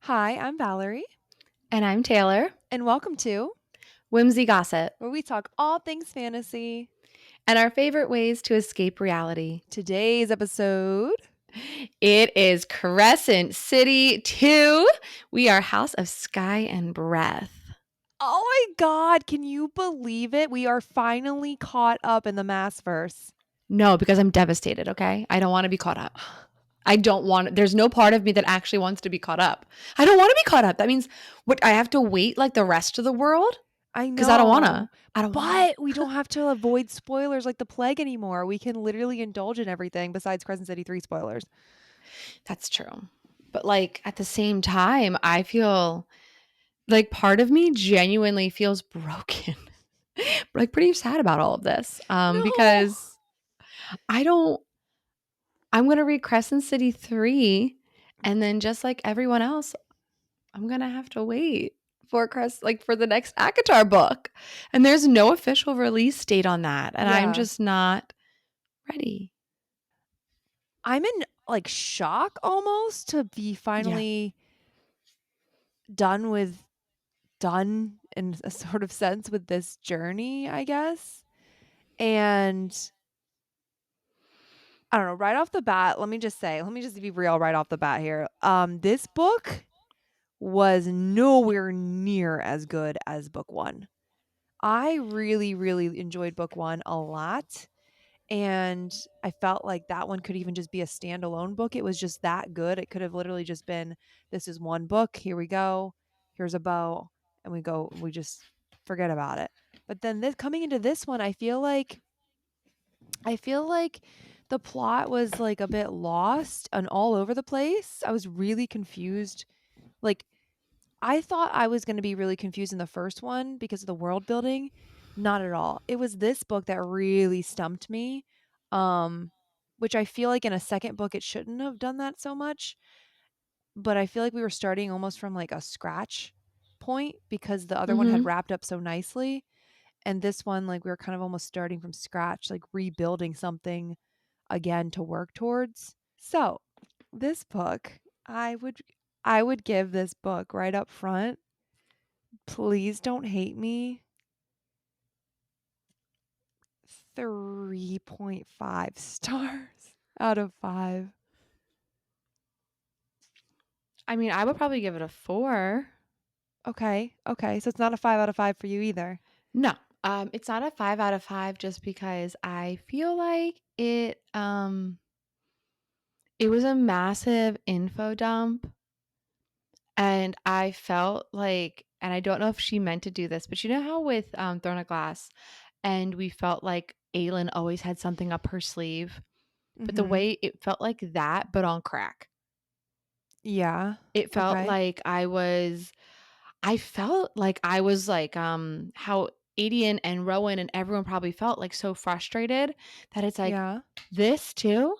Hi, I'm Valerie, And I'm Taylor, and welcome to Whimsy Gossip, where we talk all things fantasy. and our favorite ways to escape reality. Today's episode. It is Crescent City 2. We are House of Sky and Breath. Oh my God, can you believe it? We are finally caught up in the Massverse. No, because I'm devastated, okay? I don't want to be caught up. I don't want there's no part of me that actually wants to be caught up. I don't want to be caught up. That means what I have to wait like the rest of the world? I Because I don't know, wanna. I don't wanna. but we don't have to avoid spoilers like the plague anymore. We can literally indulge in everything besides Crescent City 3 spoilers. That's true. But like at the same time, I feel like part of me genuinely feels broken. Like pretty sad about all of this No. because I don't I'm going to read Crescent City 3 and then just like everyone else I'm going to have to wait for the next ACOTAR book. And there's no official release date on that and I'm Yeah. just not ready. I'm in like shock almost to be Yeah. finally done with done in a sort of sense with this journey, I guess. And I don't know, right off the bat, let me just be real right off the bat here. This book was nowhere near as good as book 1. I really really enjoyed book 1 a lot, and I felt like that one could even just be a standalone book. It was just that good. It could have literally just been, this is one book, here we go. Here's a bow, and we just forget about it. But then this coming into this one, I feel like the plot was like a bit lost and all over the place. I was really confused. Like I thought I was going to be really confused in the first one because of the world building. Not at all. It was this book that really stumped me. Um which I feel like in a second book it shouldn't have done that so much, but I feel like we were starting almost from like a scratch point because the other one had Mhm. wrapped up so nicely, and this one like we were kind of almost starting from scratch, like rebuilding something again to work towards. So, this book, I would give this book right up front, please don't hate me, 3.5 stars out of 5. I mean, I would probably give it a 4. Okay. Okay. So it's not a 5 out of 5 for you either. No. It's not a 5 out of 5 just because I feel like it was a massive info dump, and I felt like and I don't know if she meant to do this, but you know how with, Throne of Glass, and we felt like Aelin always had something up her sleeve, but the Mhm. way it felt like that, but on crack. Yeah. It felt Okay. like I felt like I was like, how Adian and Rowan and everyone probably felt, like, so frustrated that it's like, Yeah. "This too?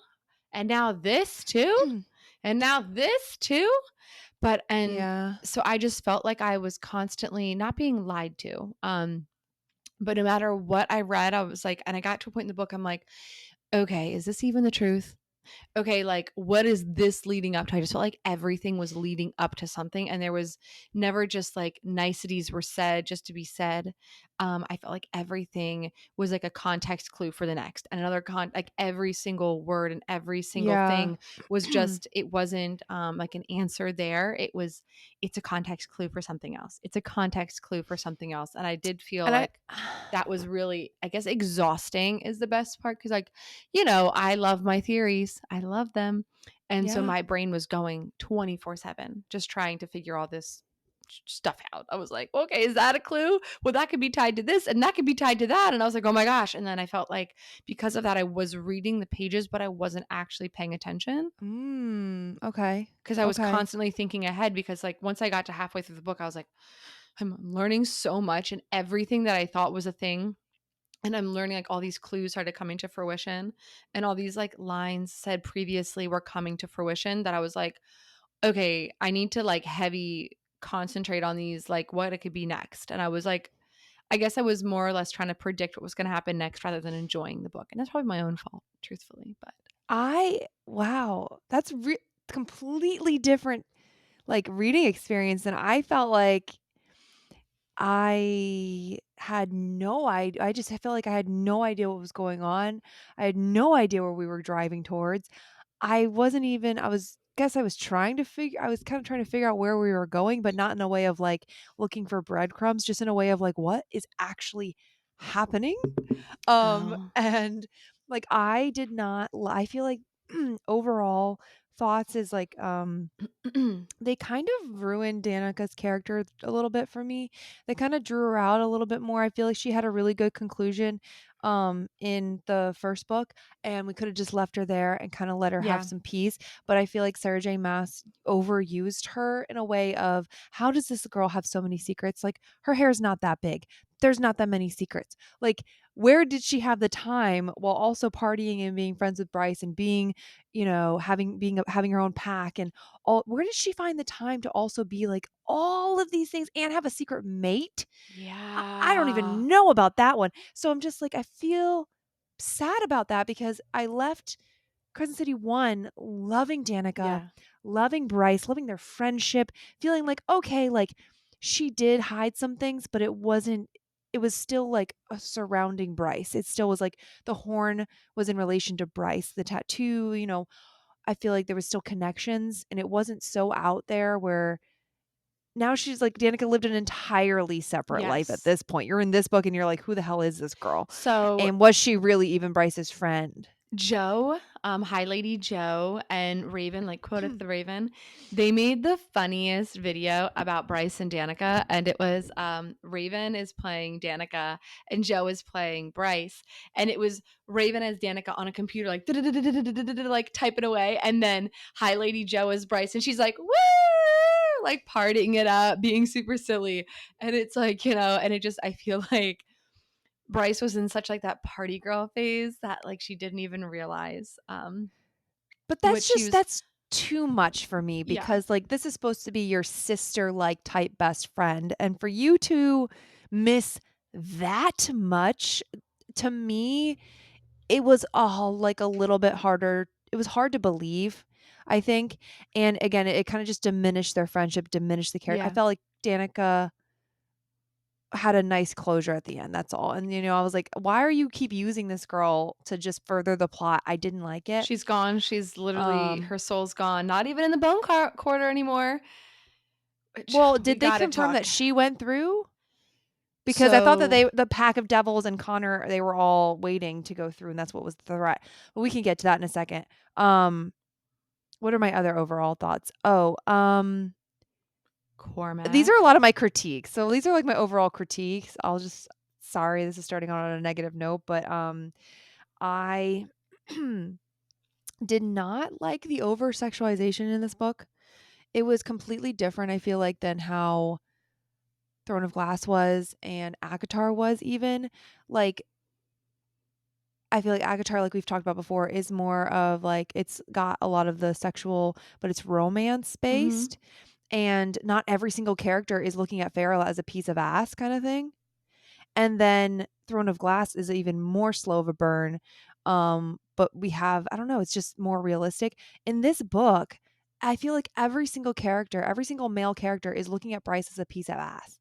And now this too? And now this too?" But and Yeah. so I just felt like I was constantly not being lied to, but no matter what I read, I was like and I got to a point in the book, I'm like, "Okay, is this even the truth? Okay, like what is this leading up to?" I just felt like everything was leading up to something and there was never just like niceties were said just to be said. I felt like everything was like a context clue for the next and another like every single word and every single Yeah. thing was just it wasn't like an answer there. It's a context clue for something else. It's a context clue for something else. And I did feel And I like that was really, I guess, exhausting is the best part because like I love my theories. I love them. And so yeah. my brain was going 24/7 just trying to figure all this stuff out. I was like, "Okay, is that a clue? Well, that could be tied to this and that could be tied to that." And I was like, "Oh my gosh." And then I felt like because of that I was reading the pages but I wasn't actually paying attention Okay. because I was Okay. constantly thinking ahead because like once I got to halfway through the book I was like, "I'm learning so much and everything that I thought was a thing and I'm learning like all these clues started coming to fruition and all these like lines said previously were coming to fruition that I was like, okay, I need to like heavy concentrate on these, like what it could be next. And I was like, I guess I was more or less trying to predict what was going to happen next rather than enjoying the book. And that's probably my own fault, truthfully. But Wow, that's completely different. like, reading experience, and I felt like I had no idea. I just felt like I had no idea what was going on. I had no idea where we were driving towards. I wasn't even I was guess I was trying to figure I was kind of trying to figure out where we were going, but not in a way of, like, looking for breadcrumbs, just in a way of, like, what is actually happening? Oh. And, like, I did not li I feel like overall thoughts is, like, they kind of ruined Danica's character a little bit for me. They kinda drew her out a little bit more. I feel like she had a really good conclusion, in the first book, and we coulda just left her there and kinda let her have Yeah. some peace, but I feel like Sarah J. Maas overused her in a way of, "How does this girl have so many secrets?" Like, her hair's not that big. There's not that many secrets. Like, where did she have the time while also partying and being friends with Bryce and being, having her own pack and all where does she find the time to also be like all of these things and have a secret mate? I don't Yeah. even know about that one. So I'm just like, I feel sad about that because I left Crescent City 1 loving Danica, Yeah. loving Bryce, loving their friendship, feeling like, okay, like she did hide some things, but it was still like a surrounding Bryce. It still was like the horn was in relation to Bryce, the tattoo, I feel like there was still connections and it wasn't so out there where now she's like Danica lived an entirely separate life at Yes. this point. You're in this book and you're like, who the hell is this girl? So And was she really even Bryce's friend? Joe, High Lady Joe and Raven, like quoted the Raven, they made the funniest video about Bryce and Danica, and it was Raven is playing Danica and Joe is playing Bryce, and it was Raven as Danica on a computer, like like typing away, and then High Lady Joe as Bryce, and she's like woo, like partying it up, being super silly, and it's like and it just I feel like Bryce was in such like that party girl phase that like she didn't even realize But what she was. that's too much for me Yeah. because like this is supposed to be your sister like type best friend and for you to miss that much to me it was all like a little bit harder. It was hard to believe, I think. And again, it kind of just diminished their friendship, diminished the character. I Yeah. felt like Danica had a nice closure at the end. That's all. And I was like, why are you keep using this girl to just further the plot? I didn't like it. She's gone. She's literally Um, her soul's gone. Not even in the bone quarter anymore. Which well, we did they got to confirm that talk. she went through? Because I thought that So the pack of devils and Connor, they were all waiting to go through, and that's what was the threat. But we can get to that in a second. What are my other overall thoughts? Oh, these are a Cormac. lot of my critiques. So these are like my overall critiques. Sorry, this is starting on a negative note, but I did not like the over sexualization in this book. It was completely different, I feel like, than how Throne of Glass was and Akatar was even. Like, I feel like Akatar, like we've talked about before, is more of like it's got a lot of the sexual, but it's romance Mhm. based. And not every single character is looking at Farrell as a piece of ass kind of thing. And then Throne of Glass is even more slow of a burn. But we have, I don't know, it's just more realistic. In this book, I feel like every single character, every single male character is looking at Bryce as a piece of ass.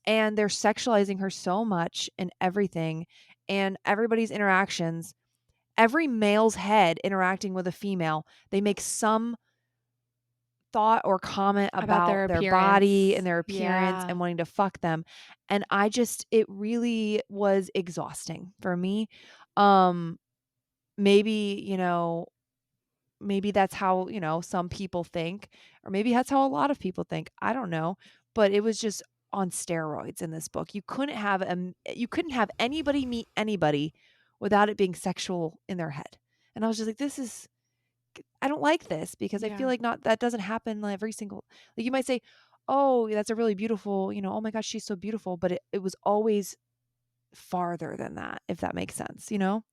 And they're sexualizing her so much in everything. And everybody's interactions, every male's head interacting with a female, they make some thought or comment About about their their body appearance. and their appearance Yeah. and wanting to fuck them. And it really was exhausting for me. Um, maybe, maybe that's how, some people think, or maybe that's how a lot of people think. I don't know. But it was just on steroids in this book. You couldn't have anybody meet anybody without it being sexual in their head. And I was just like, I don't like this because I feel Yeah. like not that doesn't happen like every single like you might say, "Oh, that's a really beautiful, oh my gosh, she's so beautiful," but it was always farther than that, if that makes sense, you know?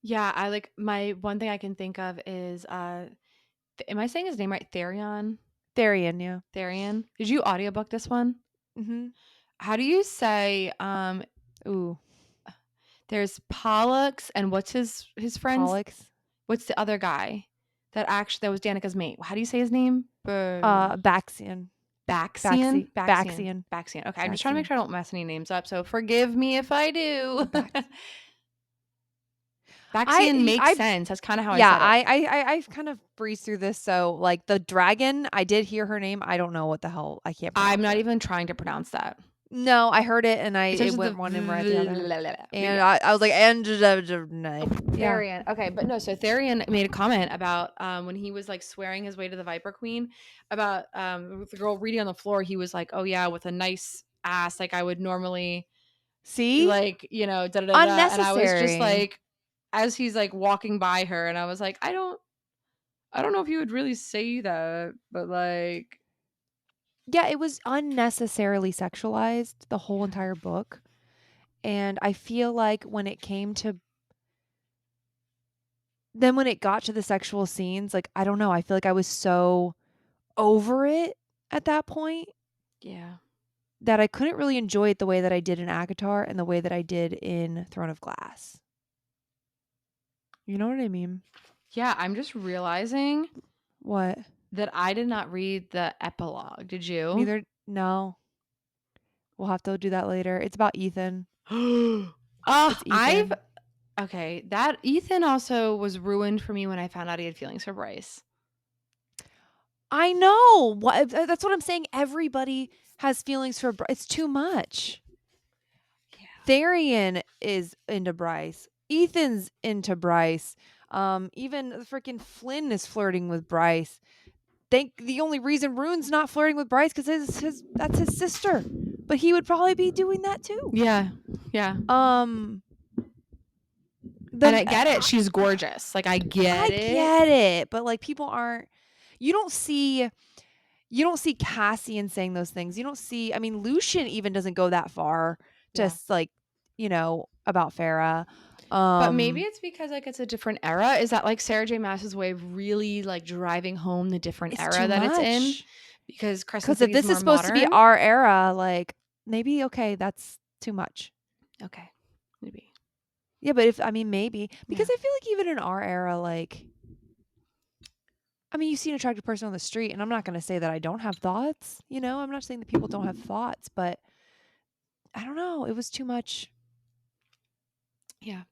Yeah, I like my one thing I can think of is am I saying his name right? Therion? Therian, yeah. Therian. Did you audiobook this one? Mhm. How do you say Ooh, there's Pollux and what's his friends? Pollux. What's the other guy? that was Danica's mate. How do you say his name? Baxian. Baxian? Baxian. Baxian. Baxian. Okay, I'm just trying to make Baxian. sure I don't mess any names up, so forgive me if I do. Bax Baxian I makes I sense. That's kind of how I yeah, said it. I've kind of breezed through this, so, like, the dragon, I did hear her name, I don't know what the hell, I can't I'm pronounce not it. even trying to pronounce that. No, I heard it and It starts it with went one and right the other. the but And yeah. I was like, "And Oh, yeah. Therian. Okay, but no, so Therian made a comment about when he was like swearing his way to the Viper Queen about with the girl reading on the floor, he was like, "Oh yeah, with a nice ass like I would normally See? like, you know, da da da da." And I was just Unnecessary." like as he's like walking by her and I was like, I don't know if you would really say that, but like Yeah, it was unnecessarily sexualized, the whole yeah. entire book, and I feel like when it got to the sexual scenes, like, I don't know, I feel like I was so over it at that point Yeah. that I couldn't really enjoy it the way that I did in ACOTAR and the way that I did in Throne of Glass. You know what I mean? Yeah, I'm just realizing What? that I did not read the epilogue. Did you? Neither no. We'll have to do that later. It's about Ethan. Oh, It's I've Ethan. okay. That Ethan also was ruined for me when I found out he had feelings for Bryce. I know. That's what I'm saying. Everybody has feelings for it's too much. Yeah. Tharian is into Bryce. Ethan's into Bryce. Even freaking Flynn is flirting with Bryce. Think the only reason Rune's not flirting with Bryce because his that's his sister. But he would probably be doing that too. Yeah. Yeah. Um And the I get it. She's gorgeous. Like I get I it. get it, but like people aren't you don't see Cassian saying those things. You don't see I mean Lucian even doesn't go that far to Yeah. like, about Farah. But maybe Um it's because like it's a different era. Is that like Sarah J. Maas's way of really like driving home the different it's era too that it's in? much. Because Crescent Cuz if City is this is more supposed to be modern. our era, like maybe okay, that's too much. Okay. Maybe. Yeah, but if I mean maybe because Yeah. I feel like even in our era like I mean, you see an attractive person on the street, and I'm not going to say that I don't have thoughts. I'm not saying that people don't have thoughts, but I don't know. It was too much. Yeah.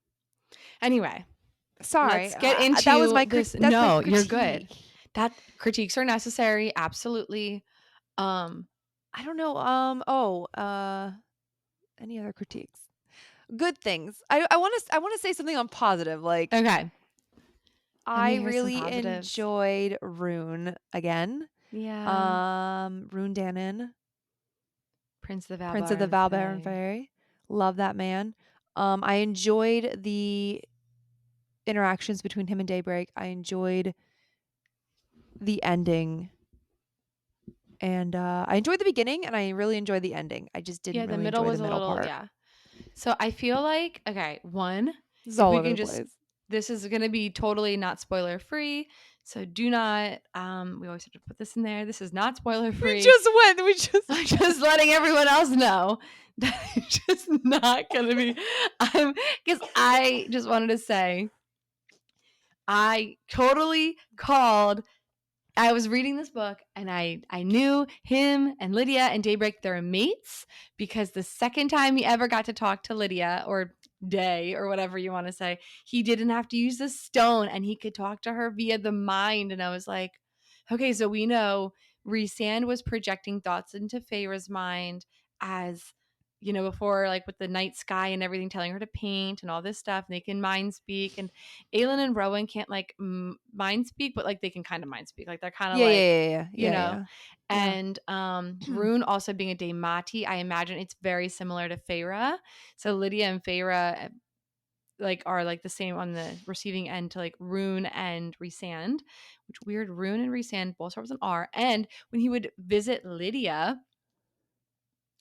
Anyway, Sorry, let's get that was into my this. that's my No, you're good. critique. That critiques are necessary, absolutely. Um, I don't know. Any other critiques? Good things. I want to say something on positive. Like okay. Let I me hear some really positives. enjoyed Rune again. Yeah. Rune Danon, Prince of the Prince of the Valbar and Valbaran Faye. Fairy. Love that man. I enjoyed the interactions between him and Daybreak. I enjoyed the ending. And I enjoyed the beginning and I really enjoyed the ending. I just didn't Yeah, the really middle enjoy the was a middle little, part. yeah. So I feel like, okay, one, It's if all we over can the just, place. this is going to be totally not spoiler free. So do not, we always have to put this in there. This is not spoiler We free. just went. We just. I'm just letting everyone else know that it's just not going to be, because I just wanted to say, I totally called. I was reading this book and I knew him and Lydia and Daybreak, they're mates because the second time he ever got to talk to Lydia or Day or whatever you want to say, he didn't have to use the stone and he could talk to her via the mind. And I was like, okay, so we know Rhysand was projecting thoughts into Feyre's mind as before, like with the night sky and everything, telling her to paint and all this stuff. And they can mind speak. And Aelin and Rowan can't like mind speak, but like they can kind of mind speak. Like they're kind of Yeah, like, yeah, yeah, you yeah, know. yeah, yeah. And Rune also being a Daemati, I imagine it's very similar to Feyre. So Lydia and Feyre like are like the same on the receiving end to like Rune and Rhysand, which weird. Rune and Rhysand both start with an R. And when he would visit Lydia,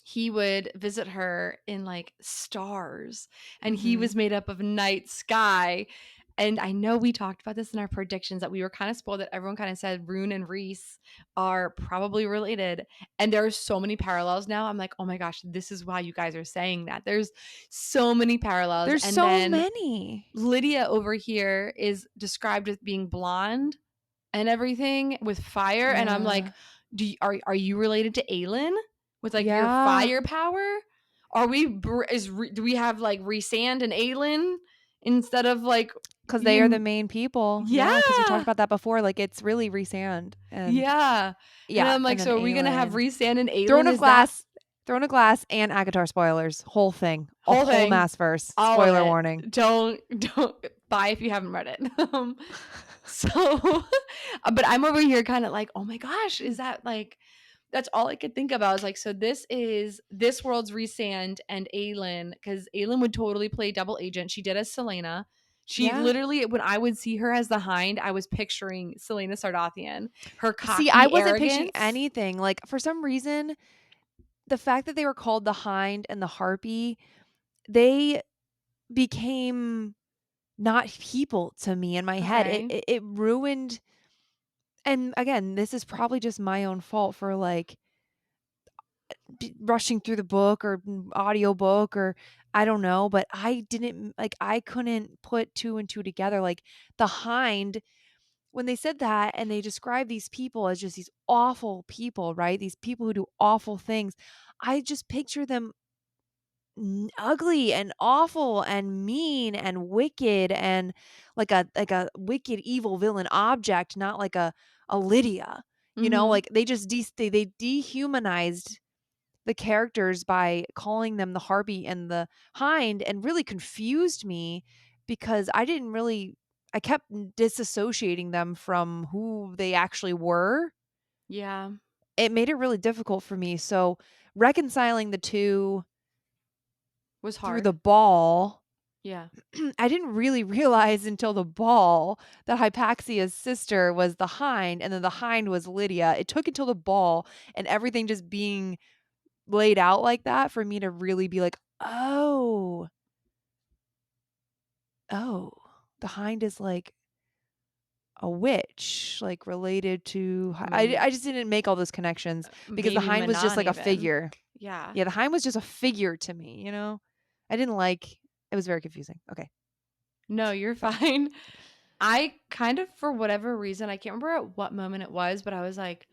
he would visit her in like stars and he Mm-hmm. was made up of night sky. And I know we talked about this in our predictions that we were kind of spoiled that everyone kind of said Rune and Reese are probably related. And there are so many parallels now. I'm like, oh my gosh, this is why you guys are saying that. There's so many parallels. There's And so then many. Lydia over here is described as being blonde. and everything with fire, and I'm Yeah. like, are you related to Aelin with like your Yeah. firepower? Are we do we have like Rhysand and Aelin instead of like 'Cause they are the you? main people. Yeah, because we talked Yeah. about that before, like, it's really Rhysand and Yeah. And yeah, I'm like, and then so are we gonna have Aelin. Rhysand and Throne Aelin? of Is that Glass Throne of Glass and Akatar spoilers, whole thing, a whole whole thing? mass-verse, All of spoiler it. warning. Don't buy if you haven't read it. So, but I'm over here kind of like, oh my gosh, is that like, that's all I could think about. I was like, so this is this world's Rhysand and Aelin, because Aelin would totally play double agent. She did as Selena. She Yeah. literally, when I would see her as the Hind, I was picturing Selena Sardathian, her See, I cocky wasn't picturing arrogance. anything, like, for some reason, the fact that they were called the Hind and the Harpy, they became not people to me in my head. It Okay. it, it ruined and again, this is probably just my own fault for like rushing through the book or audiobook or I don't know, but I didn't like I couldn't put two and two together. Like the Hind, when they said that and they described these people as just these awful people, right? These people who do awful things. I just picture them ugly and awful and mean and wicked and like a wicked evil villain object, not like a Lydia. You know, Mm-hmm. like they just they dehumanized the characters by calling them the Harpy and the Hind and really confused me because I kept disassociating them from who they actually were. Yeah. It made it really difficult for me. So reconciling the two Was through hard. the ball, Yeah. I didn't really realize until the ball that Hypaxia's sister was the Hind and then the Hind was Lydia. It took until the ball and everything just being laid out like that for me to really be like, "Oh, oh, the Hind is like a witch, like related to I mean, I just didn't make all those connections because the maybe Hind was just Manon like a even. figure. Yeah. Yeah, the Hind was just a figure to me, you know? I didn't like it was very confusing. Okay, No, you're sorry. fine. I kind of, for whatever reason, I can't remember at what moment it was, but I was like,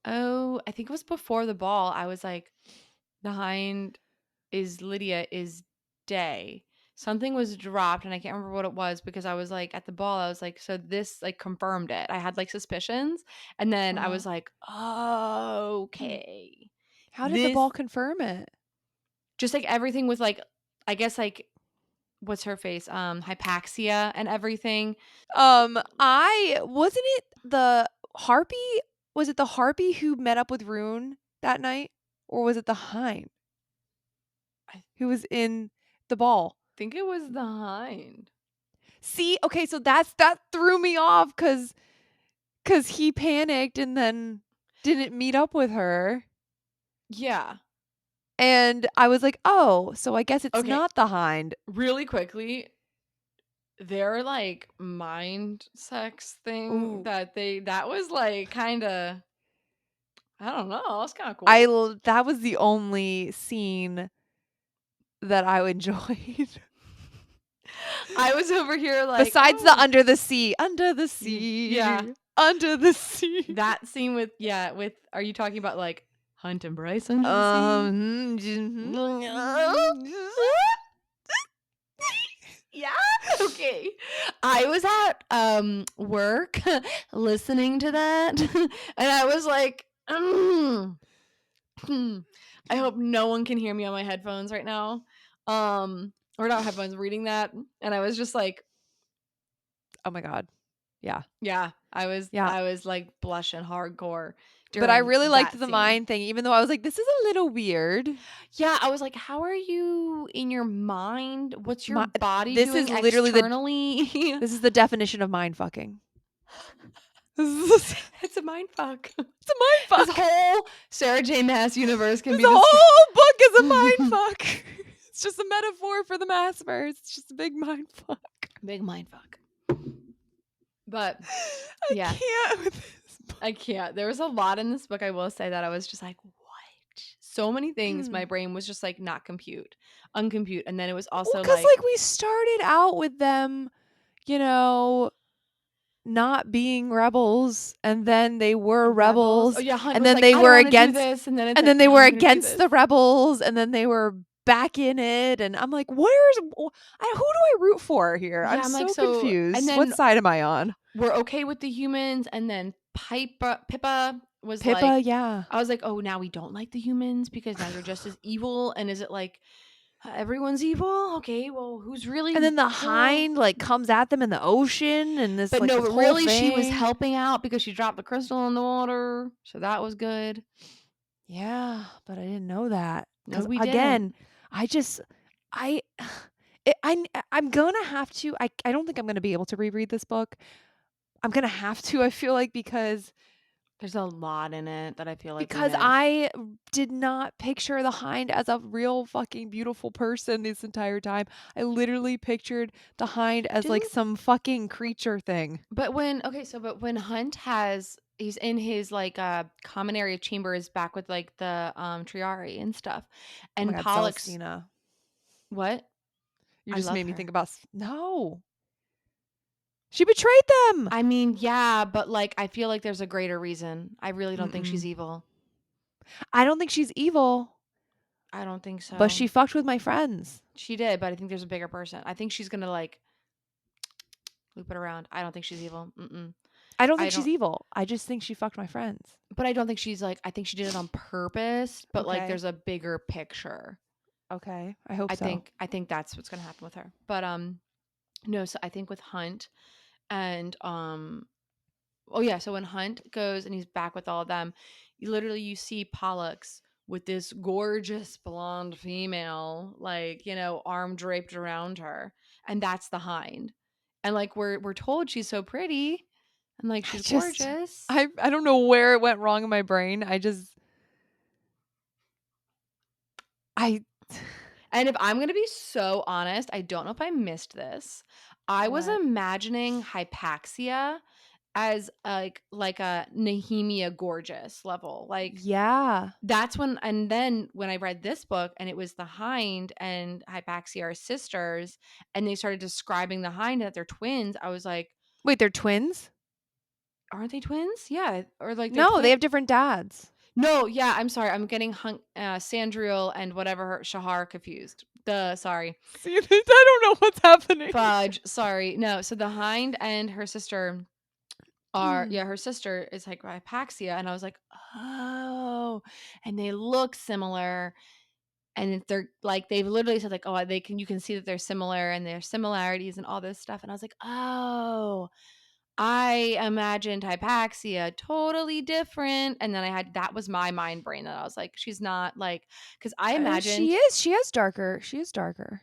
oh, I think it was before the ball. I was like, the Hind is Lydia is Day. Something was dropped and I can't remember what it was because I was like at the ball, I was like, so this like confirmed it. I had like suspicions and then I Uh-huh. was like, oh, okay. How did the This ball confirm it? just like everything with like I guess like what's her face? Hypaxia and everything. I wasn't it the Harpy? Was it the Harpy who met up with Rune that night? Or was it the Hind I who was in the ball? think it was the Hind. See, okay, so that threw me off cuz he panicked and then didn't meet up with her. Yeah. And I was like, "Oh, so I guess it's Okay. not the Hind." Really quickly, their like mind sex thing Ooh. that was like kind of I don't know, that's kind of cool. That was the only scene that I enjoyed. I was over here like, Besides the oh, under the yeah, sea, under the sea. that scene with with are you talking about like Hunt and Bryce under the sea? Mhm. Yeah. Okay. I was at work listening to that and I was like, I hope no one can hear me on my headphones right now. Or not headphones reading that. And I was just like, Oh my god. Yeah. yeah, Yeah. I was like blushing hardcore But I during really liked that the scene. mind thing, even though I was like, "This is a little weird." Yeah, I was like, how are you in your mind? What's your My body this is doing literally the externally? this is the definition of mind fucking. This is It's a mind fuck. it's a mind This fuck. whole Sarah J. Mass universe can This be described. whole book is a mind fuck. It's just a metaphor for the massverse. It's just a big mind fuck. Big mind fuck. But I yeah, can't with this book. I can't. There was a lot in this book. I will say that I was just like, what? So many things. My brain was just like not compute, uncompute, and then it was Well, also because like, like we started out with them, you know, not being rebels, and then they were Rebels. Oh rebels, yeah, Hunt and was then like, they I don't were want to do against this, and then it's and like, then they now were I'm gonna do against the this. rebels, and then they were back in it, and I'm like, who do I root for here? I'm Yeah, I'm like, so so, and confused. What then side am I on? we're okay with the humans, and then Pippa was Pippa, like, yeah. I was like, oh, now we don't like the humans because now you're just as evil, and is it like everyone's evil? Okay, well, who's really And then the cool? hind like comes at them in the ocean and this But like no, this but whole really, she was thing. helping out because she dropped the crystal in the water, so that was good. Yeah, but I didn't know that No, cuz we didn't. again, I just I I'm going to have to I don't think I'm going to be able to reread this book. I'm going to have to I feel like There's a lot in it that I feel like we because missed. I did not picture the hind as a real fucking beautiful person this entire time. I literally pictured the hind as like Didn't some fucking creature thing. but when okay, so but when Hunt has he's in his like common area chambers back with like the Triari and stuff. Oh my And god, Pollux Celestina. what? You I just love made me think her. about no. She betrayed them. I mean, yeah, but like I feel like there's a greater reason. I really don't think she's Mm-mm. evil. I don't think she's evil, I don't think but so. she fucked with my friends. She did, but I think there's a bigger person. I think she's gonna like loop it around. I don't think she's evil. Mm-mm. I don't I think she's don't. evil. I just think she fucked my friends. But I don't think she's like. I think she did it on purpose. But like, Okay. there's a bigger picture. Okay. I hope I so. think. I think that's what's gonna happen with her. But no. So I think with Hunt and oh yeah. So when Hunt goes and he's back with all of them, you see Pollux with this gorgeous blonde female, like arm draped around her, and that's the Hind. And like we're told she's so pretty, and like I she's just gorgeous. I don't know where it went wrong in my brain. I And if I'm gonna be so honest, I don't know if I missed this. I was what? imagining Hypaxia as like a Nehemia gorgeous level. Like Yeah. that's when and then when I read this book and it was the Hind and Hypaxia are sisters and they started describing the Hind that they're twins, I was like, Wait, they're twins? aren't they twins? Yeah, or like they're No, they twin. have different dads. No, yeah, I'm sorry. I'm getting Sandriel and whatever Shahar confused. Sorry. See, I don't know what's happening. Fudge. Sorry. No, so the Hind and her sister her sister is like Hypaxia and I was like, "Oh." And they look similar and they're like they've literally said like, "Oh, they can you can see that they're similar and there's similarities and all this stuff." And I was like, "Oh, I imagined Hypaxia totally different." And then that was my mind brain that I was like, she's not like, because I She imagined is. She is darker. She is darker.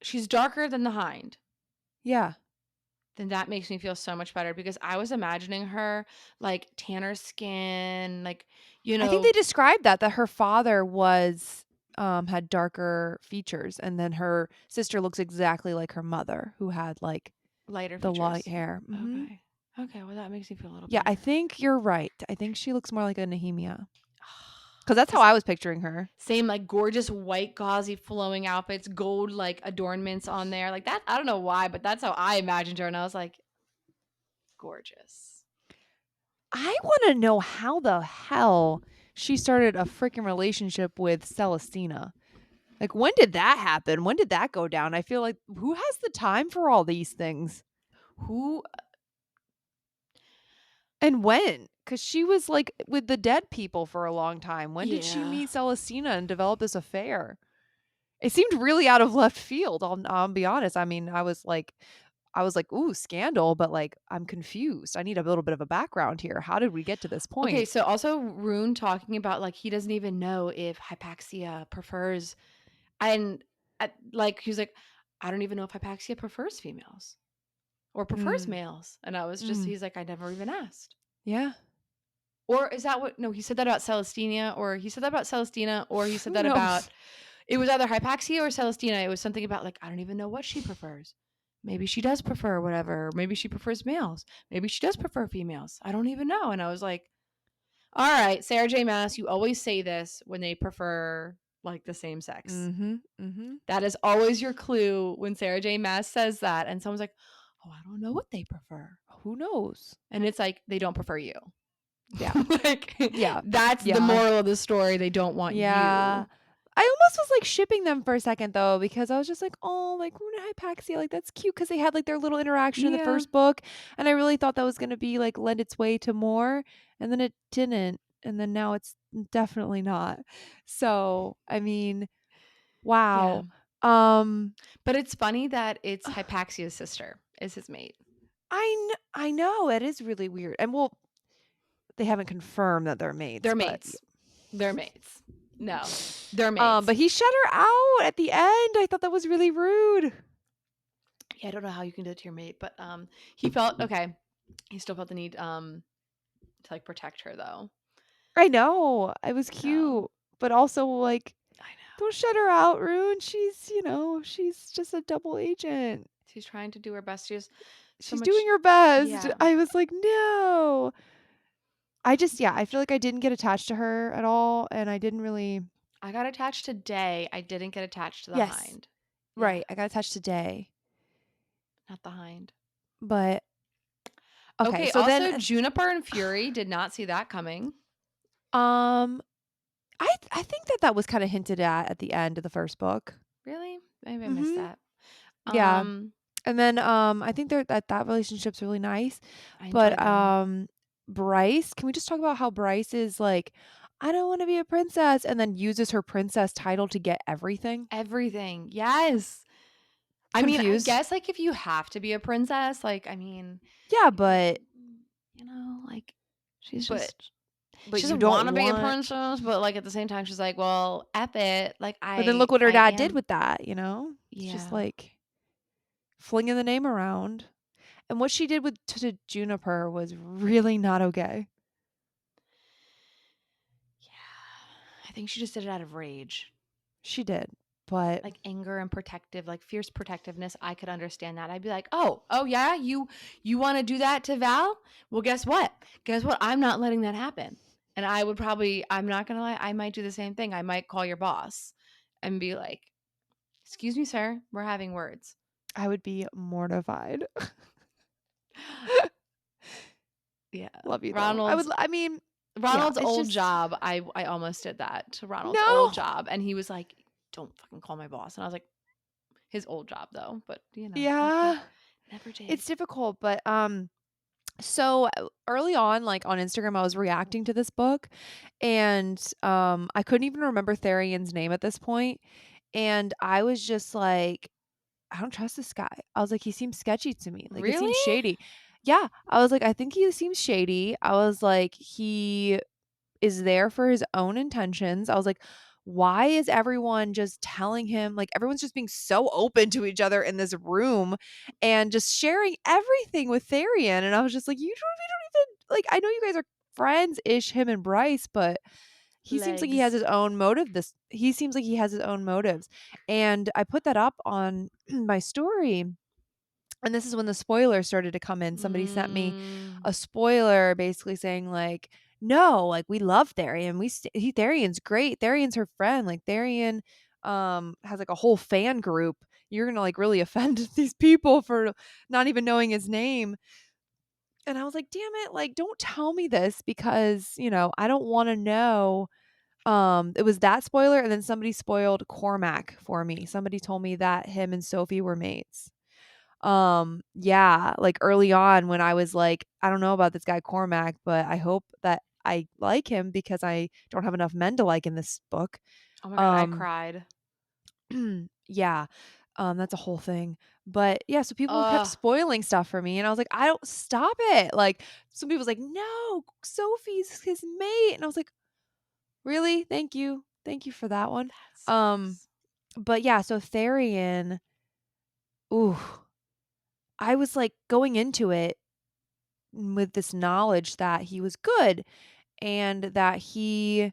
she's darker than the Hind. Yeah. Then that makes me feel so much better because I was imagining her like tanner skin, like, I think they described that her father was had darker features and then her sister looks exactly like her mother who had like lighter the light features. hair. Okay. Okay. Well, that makes me feel a little Yeah, I better. think you're right. I think she looks more like a Nehemia. Cuz that's how Because I was picturing her. same like gorgeous white gauzy flowing outfits, gold like adornments on there. Like that, I don't know why, but that's how I imagined her. And I was like, gorgeous. I want to know how the hell she started a freaking relationship with Celestina. Like when did that happen? When did that go down? I feel like who has the time for all these things? Who, And when? Because she was like with the dead people for a long time. When did she yeah. meet Celestina and develop this affair? It seemed really out of left field. I'll be honest. I mean, I was like, ooh, scandal, but like I'm confused. I need a little bit of a background here. How did we get to this Okay. point? So also Rune talking about like he doesn't even know if Hypaxia prefers, and like he was like, I don't even know if Hypaxia prefers females or prefers Mm, males. And I was just, mm, he's like, I never even asked. yeah. Or is that what? No, he said that about Celestina, or he said that about Celestina, or he said Who that about knows? it was either Hypaxia or Celestina. It was something about like I don't even know what she prefers. Maybe she does prefer whatever. Maybe she prefers males. Maybe she does prefer females. I don't even know. And I was like, all right, Sarah J. Mass, you always say this when they prefer like the same sex. Mm-hmm. Mm-hmm. That is always your clue when Sarah J. Mass says that. And someone's like, oh, I don't know what they prefer. Who knows? And it's like, they don't prefer you. Yeah. Like, Yeah. that's the Yeah. moral of the story. They don't want Yeah. you. I almost was like shipping them for a second though, because I was just like, oh, like Runa Hypaxia, like that's cute because they had like their little interaction in the Yeah. first book. And I really thought that was gonna be like lend its way to more. And then it didn't. And then now it's definitely not. So I mean, Yeah. wow. Um But it's funny that it's Hypaxia's sister is his mate. I know it is really weird. And well, they haven't confirmed that they're mates, They're but mates. They're mates. No, they're mates. but he shut her out at the end. I thought that was really rude. Yeah, I don't know how you can do it to your mate, but he felt okay. He still felt the need to like protect her though. I know. It was So cute, but also like I know don't shut her out, Rune. She's just a double agent. she's trying to do her best. She has so She's doing much. her best. Yeah, I was like, "No." I feel like I didn't get attached to her at all, and I didn't really. I got attached to Day. I didn't get attached to the Yes. Hind. Yeah, Right. I got attached today. not the Hind. But okay, Okay. so then Also, Juniper and Fury did not see that coming. um I think that was kind of hinted at the end of the first book. Really? Maybe I missed Mhm. that. Yeah. Um, And then I think that relationship's really nice. I But enjoyed them. Bryce, can we just talk about how Bryce is like, I don't want to be a princess and then uses her princess title to get everything? Everything. Yes. I mean, I Confused. guess like if you have to be a princess, like I mean, Yeah, y- like she's but just she but you doesn't don't want to be a want princess, but like at the same time she's like, well, F it. Like but then look what her I dad did am with that, you know? It's just yeah. like flinging the name around. And what she did with to Juniper was really not okay. Yeah. I think she just did it out of rage. She did. But Like anger and protective, like fierce protectiveness. I could understand that. I'd be like, oh yeah, you want to do that to Val? Well, guess what? Guess what? I'm not letting that happen. And I would probably, I'm not gonna lie, I might do the same thing. I might call your boss and be like, excuse me, sir, we're having words. I would be mortified. Yeah. Love you though. Ronald's I mean, yeah, Ronald's it's old just job, I almost did that to Ronald's old no. job. And he was like, don't fucking call my boss. And I was like, his old job though, but Yeah. never did. It's difficult, but so early on like on Instagram I was reacting to this book and I couldn't even remember Therion's name at this point and I was just like I don't trust this guy. I was like he seems sketchy to me. Like it Really? seems shady. Yeah, I was like I think he seems shady. I was like he is there for his own intentions. I was like, why is everyone just telling him like everyone's just being so open to each other in this room and just sharing everything with Therian? And I was just like, you don't even like I know you guys are friends ish, him and Bryce, but he seems like he has Legs. his own motive. This he seems like he has his own motives. And I put that up on my story and this is when the spoilers started to come in. Somebody sent me Mm. a spoiler basically saying like, "No, like we love Therian. Therian's great. Therian's her friend. Like Therian has like a whole fan group. You're going to like really offend these people for not even knowing his name." And I was like, "Damn it, like don't tell me this because, I don't want to know." It was that spoiler and then somebody spoiled Cormac for me. Somebody told me that him and Sophie were mates. Yeah, like early on when I was like, I don't know about this guy Cormac, but I hope that I like him because I don't have enough men to like in this book. Oh my god, I Um, cried. yeah. That's a whole thing. But yeah, so people kept Ugh. spoiling stuff for me and I was like, I don't stop it. Like somebody was like, "No, Sophie's his mate." And I was like, "Really? Thank you. Thank you for that one." That Um, sucks. but yeah, so Therian, ooh, I was like going into it with this knowledge that he was good and that he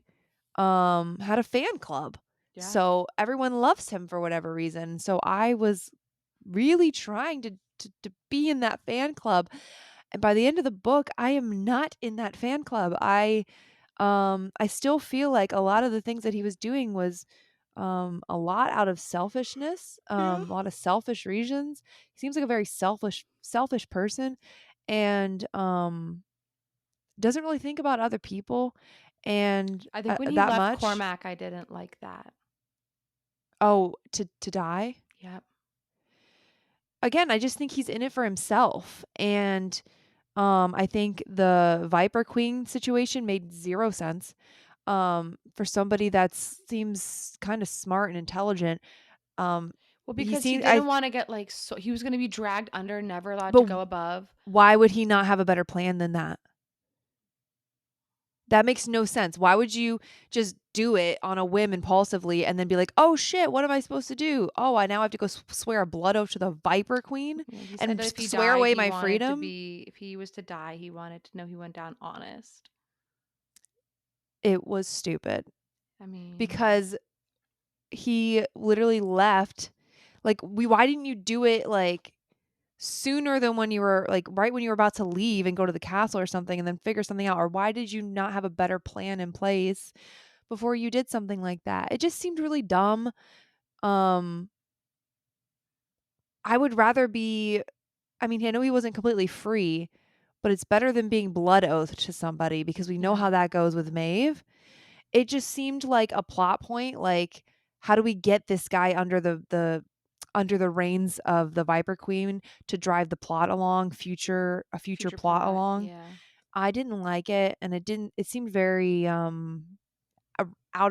had a fan club. Yeah. So everyone loves him for whatever reason. So I was really trying to be in that fan club. And by the end of the book, I am not in that fan club. I still feel like a lot of the things that he was doing was a lot out of selfishness, Yeah. a lot of selfish reasons. He seems like a very selfish person and doesn't really think about other people and I think when he that left much. Cormac, I didn't like that. Oh, to die? Yep. Again, I just think he's in it for himself. And I think the Viper Queen situation made zero sense. For somebody that seems kind of smart and intelligent. Um, Well, he because he seemed I didn't want to get like so he was going to be dragged under, never allowed to but go above. why would he not have a better plan than that? That makes no sense. Why would you just do it on a whim impulsively and then be like, "Oh shit, what am I supposed to do? Oh, I now have to go swear a blood oath to the Viper Queen Yeah, he said and that if just he swear died, away he my wanted to freedom?" be if he was to die, he wanted to know he went down honest. It was stupid I mean, because he literally left. Like, why didn't you do it like sooner than when you were like right when you were about to leave and go to the castle or something and then figure something out? Or why did you not have a better plan in place before you did something like that? It just seemed really dumb. Um, I would rather be, I mean, I know he wasn't completely free, but it's better than being blood oathed to somebody because we know yeah, how that goes with Maeve. It just seemed like a plot point, like, how do we get this guy under under the reins of the Viper Queen to drive the plot along, a future future plot plot, along? yeah. I didn't like it, and it seemed very, out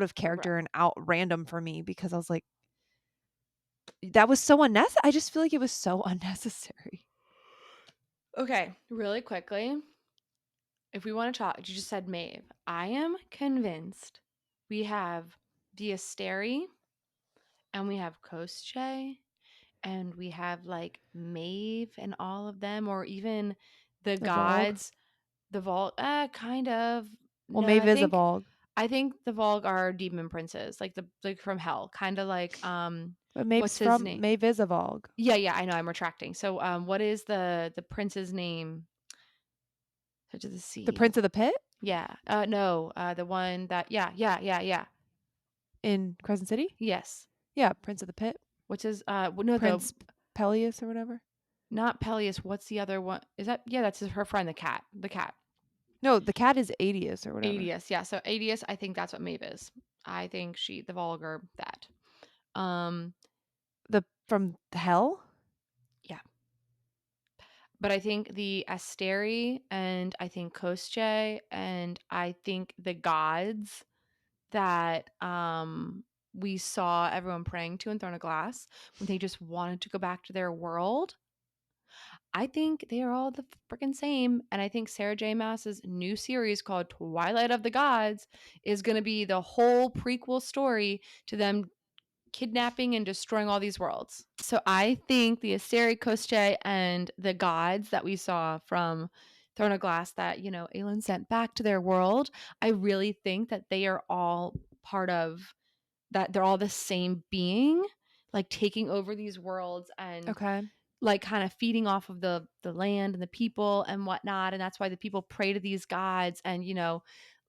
of Right. character and out random for me because I was like, that was so unnecessary. I just feel like it was so unnecessary. Okay, really quickly, if we want to talk, you just said Maeve. I am convinced we have the Asteri and we have Koschei and we have like Maeve and all of them, or even the The Vogue. gods, the Vault. Kind of. Well, No, Maeve is a Vogue, I think the Volg are demon princes, like the like from hell, kind of like but what's his name? Maeve is a Vogue. Yeah, yeah, I know. I'm retracting. So, what is the prince's name? Touch of the The sea. Prince of the Pit Yeah. No. The one that. Yeah. Yeah. Yeah. Yeah. in Crescent City? Yes. Yeah, Prince of the Pit. What's his? No, the Prince Peleus or whatever. not Peleus. What's the other one? Is that? Yeah, that's her friend, the cat. The cat. No, the cat is Adius or whatever. Adius. Yeah. So Adius, I think that's what Maeve is. I think the vulgar that. Um. The from hell? Yeah. But I think the Asteri and I think Koschei and I think the gods that we saw everyone praying to in Throne of Glass when they just wanted to go back to their world. I think they are all the freaking same. And I think Sarah J. Maas's new series called Twilight of the Gods is going to be the whole prequel story to them kidnapping and destroying all these worlds. So I think the Asteri Koschei and the gods that we saw from Throne of Glass that, Aelin sent back to their world, I really think that they are all part of that. They're all the same being, like taking over these worlds and Okay. like kind of feeding off of the land and the people and whatnot. And that's why the people pray to these gods and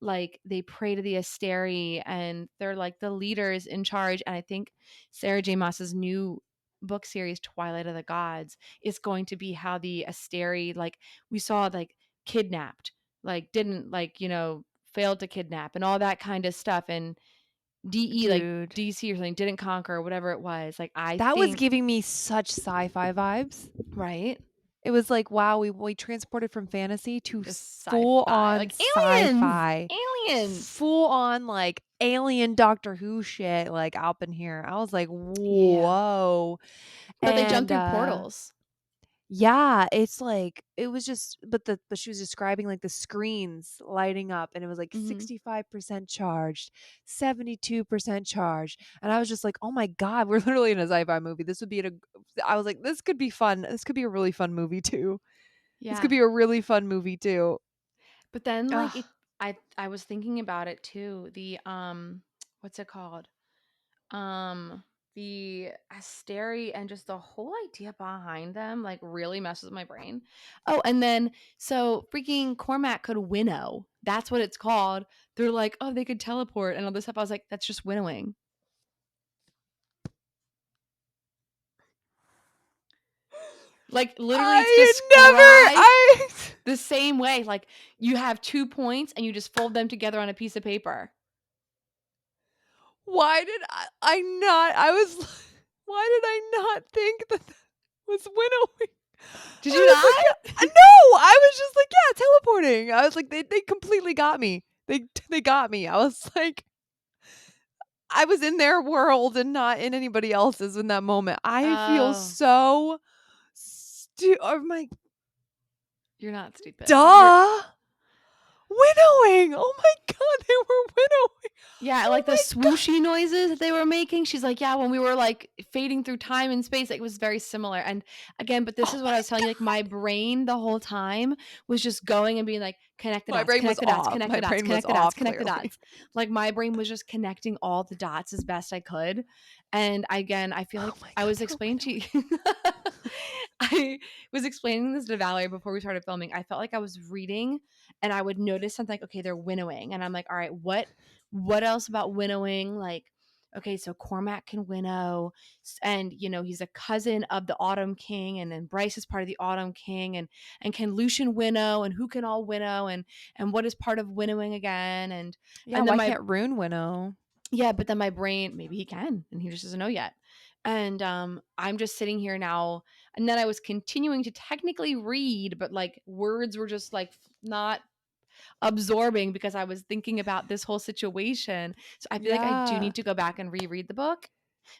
like they pray to the Asteri and they're like the leaders in charge. And I think Sarah J. Maas's new book series, Twilight of the Gods, is going to be how the Asteri, like we saw like kidnapped, like didn't like, failed to kidnap and all that kind of stuff. And DE like Dude, DC or something didn't conquer whatever it was. Like I that was think giving me such sci-fi vibes. right. It was like, wow, we transported from fantasy to The full sci-fi, on like aliens, sci-fi, aliens. full on like alien Doctor Who shit, like up in here. I was like, Yeah, whoa. but they jump And through portals. yeah, it's like it was just but she was describing like the screens lighting up and it was like Hmm. 65% charged, 72% charged. And I was just like, "Oh my god, we're literally in a sci-fi movie. This would be I was like, this could be fun. This could be a really fun movie too. This could Yeah, be a really fun movie too." but then like Ugh. it, I was thinking about it too. The what's it called? Um, the Asteri and just the whole idea behind them like really messes with my brain. Oh, and then so freaking Cormac could winnow. That's what it's called. They're like, oh, they could teleport and all this stuff. I was like, that's just winnowing. Like, literally, it's I never described I the same way. Like, you have 2 points and you just fold them together on a piece of paper. why did I not I was why did I not think that was winnowing? Did you I was like, not? no, I was just like, yeah, teleporting. I was like, they completely got me. They got me. I was like, I was in their world and not in anybody else's in that moment. I feel Oh, so oh my you're not stupid. You're duh. Winnowing. Oh my god, they were winnowing. Yeah, Oh like the my god. swooshy noises that they were making. She's like, yeah, when we were like fading through time and space, like, it was very similar. And again, but this Oh is what I my was telling you, like god. my brain the whole time was just going and being like, connect the My dots, brain was connect the dots, off. connect My the dots, brain was connect the dots, off connect the clearly. dots. Like my brain was just connecting all the dots as best I could. And again, I feel Oh like my I god, was they were explaining to winnowing. you. I was explaining this to Valerie before we started filming. I felt like I was reading and I would notice something like, okay, they're winnowing. And I'm like, all right, what else about winnowing? Like, okay, so Cormac can winnow, and he's a cousin of the Autumn King, and then Bryce is part of the Autumn King, and can Lucian winnow, and who can all winnow, and what is part of winnowing again, Yeah, and then why my can't Rune winnow? yeah, but then my brain, maybe he can, and he just doesn't know yet. And I'm just sitting here now, and then I was continuing to technically read, but like words were just like not absorbing because I was thinking about this whole situation. So I feel like I do Yeah. need to go back and reread the book.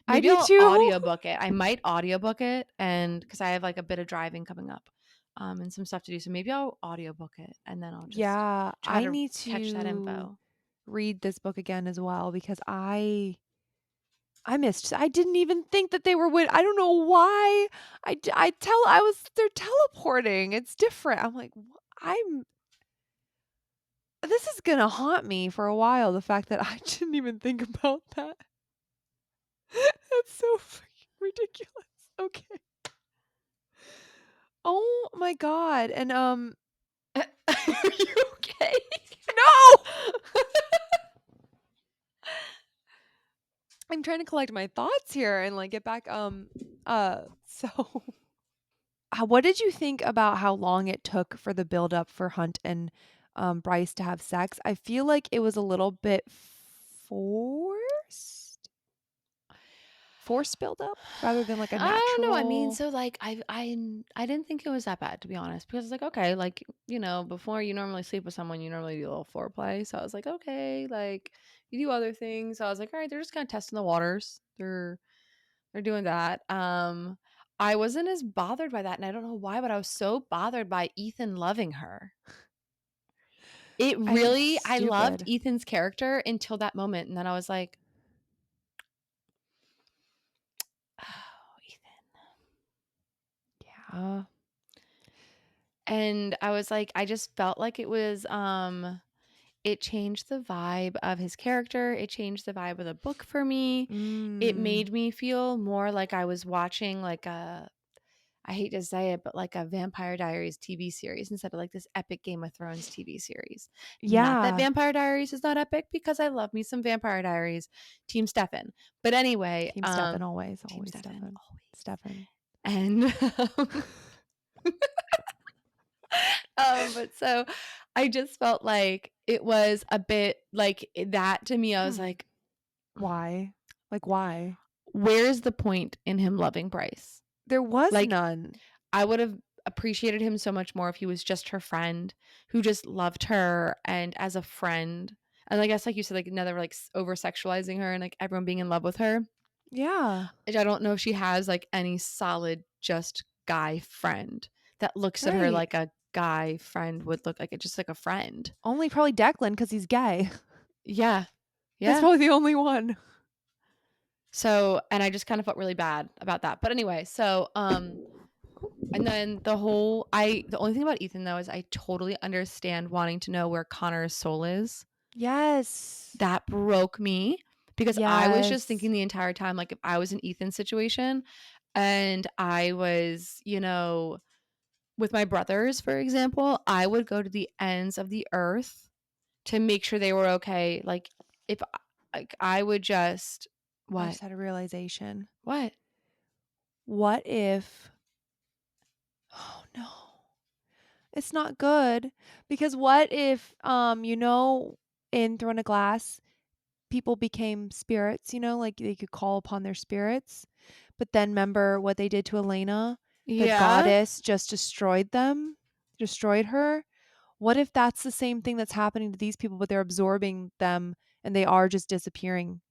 I Maybe do I'll too. audiobook it. I might audiobook it, and because I have like a bit of driving coming up, and some stuff to do. So maybe I'll audiobook it and then I'll just Yeah, try I to need catch that to info. read this book again as well because I missed I didn't even think that they were I don't know why. I was they're teleporting. It's different. I'm like, I'm this is going to haunt me for a while the fact that I didn't even think about that. That's so freaking ridiculous. Okay. Oh my god. And Are you okay? no. I'm trying to collect my thoughts here and like get back so what did you think about how long it took for the build up for Hunt and Bryce to have sex? I feel like it was a little bit forced. Forced build up rather than like a I don't know. I mean, natural. so like I didn't think it was that bad, to be honest, because it's like, okay, like, before you normally sleep with someone, you normally do a little foreplay. So I was like, okay, like you do other things. So I was like, all right, they're just kind of testing the waters. They're doing that. I wasn't as bothered by that, and I don't know why, but I was so bothered by Ethan loving her. It's I loved stupid. Ethan's character until that moment, and then I was like, oh, Ethan. Yeah. And I was like, I just felt like it changed the vibe of his character. It changed the vibe of the book for me. It Mm. made me feel more like I was watching like I hate to say it, but like a Vampire Diaries TV series instead of like this epic Game of Thrones TV series. Not that Yeah. Vampire Diaries is not epic, because I love me some Vampire Diaries. Team Stefan. But anyway, Team Stefan always, Team always Stefan Stefan. Stefan. always. And but so I just felt like it was a bit like that to me. I was like, Why? Like why? where's the point in him loving Bryce? There was Like, none. I would have appreciated him so much more if he was just her friend who just loved her, and as a friend. And I guess, like you said, like another like over sexualizing her and like everyone being in love with her. Yeah. Which I don't know if she has like any solid just guy friend that looks at her Right. like a guy friend would look like, it just like a friend. Only probably Declan because he's gay. Yeah. That's Yeah. probably the only one. So, and I just kind of felt really bad about that. But anyway, so and then the only thing about Ethan though is I totally understand wanting to know where Connor's soul is. Yes. That broke me because I was just Yes. thinking the entire time, like, if I was in Ethan's situation and I was, with my brothers, for example, I would go to the ends of the earth to make sure they were okay. Like, if like I would just I what? just had a realization. What? What if Oh no. It's not good because what if in Throne of Glass people became spirits, like they could call upon their spirits. But then remember what they did to Elena? The Yeah. goddess just destroyed them, destroyed her. What if that's the same thing that's happening to these people, but they're absorbing them and they are just disappearing?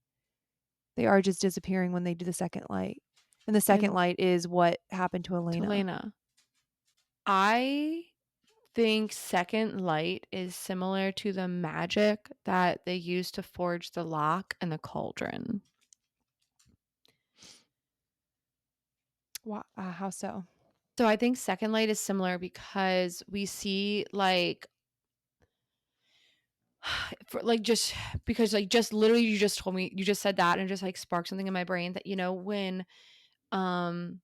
They are just disappearing when they do the second light. And the second And light is what happened to to Elena. Lena, I think Second Light is similar to the magic that they used to forge the lock and the cauldron. How so? So I think Second Light is similar because we see like for like just because like just literally you just told me you just said that and it just like sparked something in my brain that when um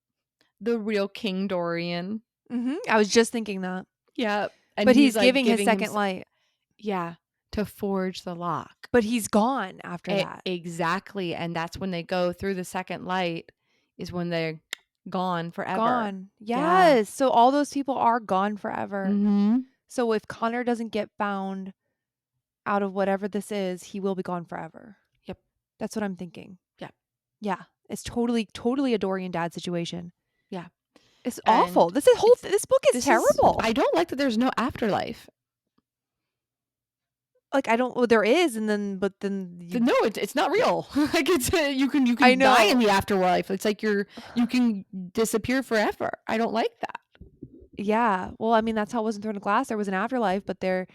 the real King Dorian, I was just thinking that. yeah, and But he's he's like giving his giving him second light, yeah, to forge the lock. but he's gone after that. Exactly, and that's when they go through the second light is when they're gone forever. Gone. Yeah. Yes. So all those people are gone forever. Mhm. So if Connor doesn't get found out of whatever this is, he will be gone forever. Yep. That's what I'm thinking. Yeah. Yeah. It's totally, totally a Dorian dad situation. Yeah. It's awful. And This book is this is terrible. I don't like that there's no afterlife. Like I don't well, there is, and then but then you No, it's not real. Like it's you I can die in know. the afterlife. It's like you can disappear forever. I don't like that. Yeah. Well, I mean that's how it was in Throne of Glass. There was an afterlife, but there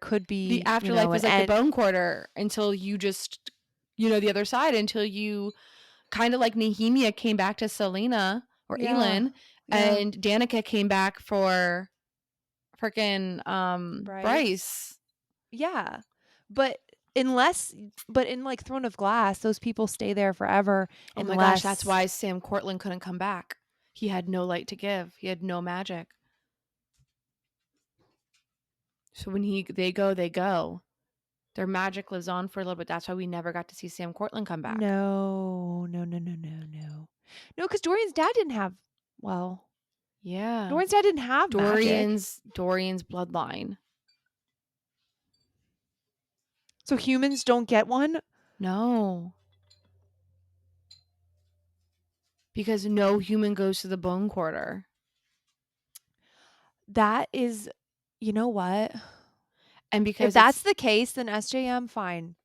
could The be, afterlife an is like the end. bone quarter until you just the other side until you kind of like Nehemia came back to Selena or Yeah. Elin Yeah. and Danica came back for freaking Bryce. Bryce. Yeah. But unless but in like Throne of Glass, those people stay there forever Oh my gosh, that's unless why Sam Cortland couldn't come back. He had no light to give. He had no magic. So when they go, they go. Their magic lives on for a little bit. That's why we never got to see Sam Cortland come back. no, no, no, no, no, no. No, because Dorian's dad didn't have well, Yeah. Dorian's dad didn't have magic. Dorian's bloodline. So humans don't get one? No. Because no human goes to the bone quarter. That is you know what? And If because that's it's the case, then SJM, fine.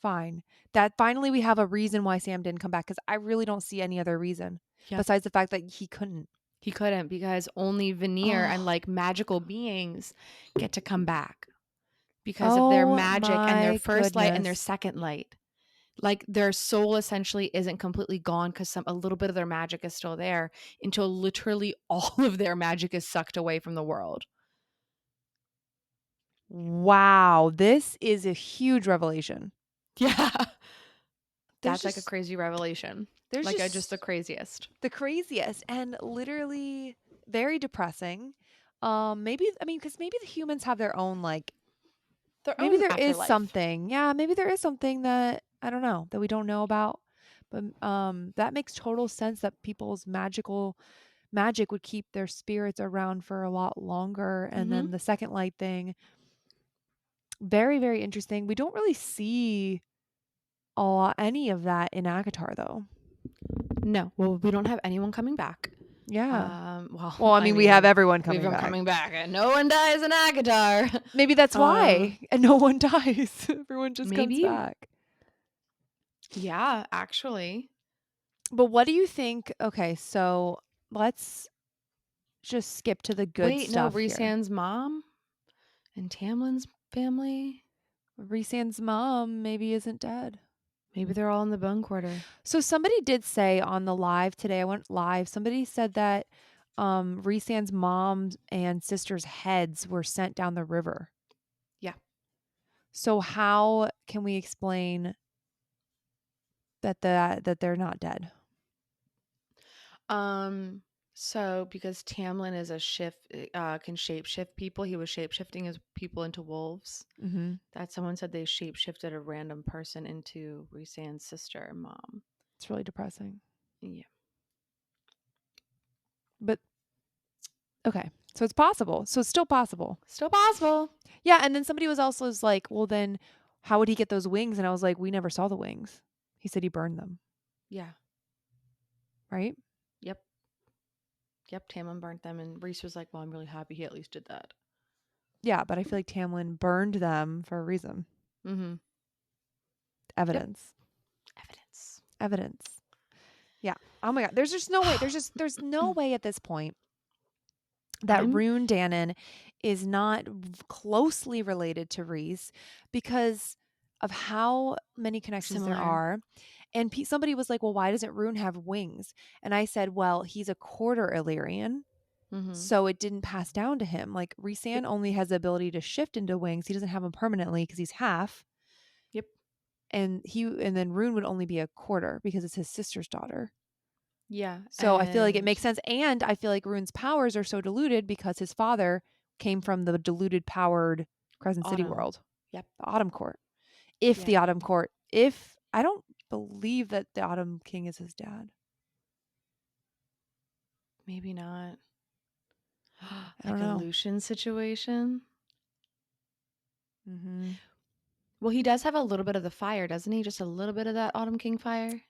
Fine. That finally we have a reason why Sam didn't come back because I really don't see any other reason yep, besides the fact that he couldn't. he couldn't because only Veneer and Oh, like magical beings get to come back because of their oh magic and their my first light and their goodness. second light. Like their soul essentially isn't completely gone because a little bit of their magic is still there until literally all of their magic is sucked away from the world. Wow, this is a huge revelation. Yeah. There's That's like a just crazy revelation. there's Like just the just craziest. the craziest and literally very depressing. Maybe I mean cuz maybe the humans have their own like Their maybe own there is afterlife. something. Yeah, maybe there is something that I don't know that we don't know about. But that makes total sense that people's magic would keep their spirits around for a lot longer. And Mm-hmm. then the second light thing, very, very interesting. We don't really see any of that in Akatar though. No, well, we don't have anyone coming back. Yeah. Well, Well, I I mean, we have mean, everyone we've coming been back. coming back, and no one dies in Agatar. Maybe that's um, why. And no one dies. Everyone just comes maybe, back. yeah, actually. But what do you think? Okay, so let's just skip to the good Wait, no, stuff here. Rhysand's mom and Tamlin's family. Rhysand's mom maybe isn't dead. Maybe they're all in the bone quarter. So somebody did say on the live today, I went live, somebody said that Rhysand's mom and sister's heads were sent down the river. Yeah. So how can we explain that they're not dead? So because Tamlin is a can shape shift people, he was shape shifting his people into wolves. Mm-hmm. That someone said they shape shifted a random person into Rhysand's sister and mom. It's really depressing. Yeah. But Okay. So it's possible. So it's still possible. Still possible. Yeah, and then somebody was also was like, "Well, then how would he get those wings?" And I was like, "We never saw the wings." He said he burned them, Yeah. right? Yep. Yep. Tamlin burnt them, and Reese was like, "Well, I'm really happy he at least did that." Yeah, but I feel like Tamlin burned them for a reason. Mm-hmm. Yep. Evidence. Evidence. Evidence. Yeah. Oh my god. There's just no way. There's no way at this point that I'm Rune Dannon is not closely related to Reese because of how many connections there similar. are. And somebody was like, "Well, why doesn't Rune have wings?" And I said, "Well, he's a quarter Illyrian, Mm-hmm. so it didn't pass down to him. Like Yep. Rhysand only has the ability to shift into wings. He doesn't have them permanently because he's half. Yep. And then Rune would only be a quarter because it's his sister's daughter. Yeah. So I feel like it And makes sense. And I feel like Rune's powers are so diluted because his father came from the diluted powered Crescent City Autumn. world, Yep. the Autumn Court. If Yep. the Autumn Court, if I don't believe that the Autumn King is his dad. Maybe not. I don't Like a know. Lucian situation. Hmm. Well, he does have a little bit of the fire, doesn't he? Just a little bit of that Autumn King fire.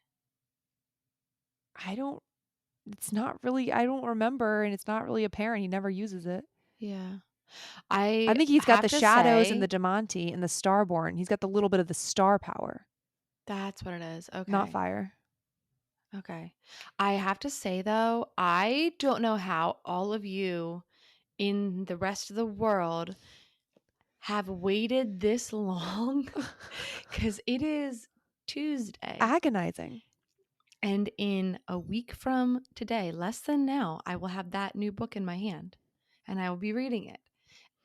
I don't, it's not really, I don't remember and it's not really apparent. He never uses it. Yeah. I I think he's got have the to shadows and the say, Demonti and the Starborn. He's got the little bit of the star power, that's what it is. not Okay. fire. Okay. I have to say, though, I don't know how all of you in the rest of the world have waited this long because it is Tuesday. Agonizing. And in a week from today, less than now, I will have that new book in my hand and I will be reading it.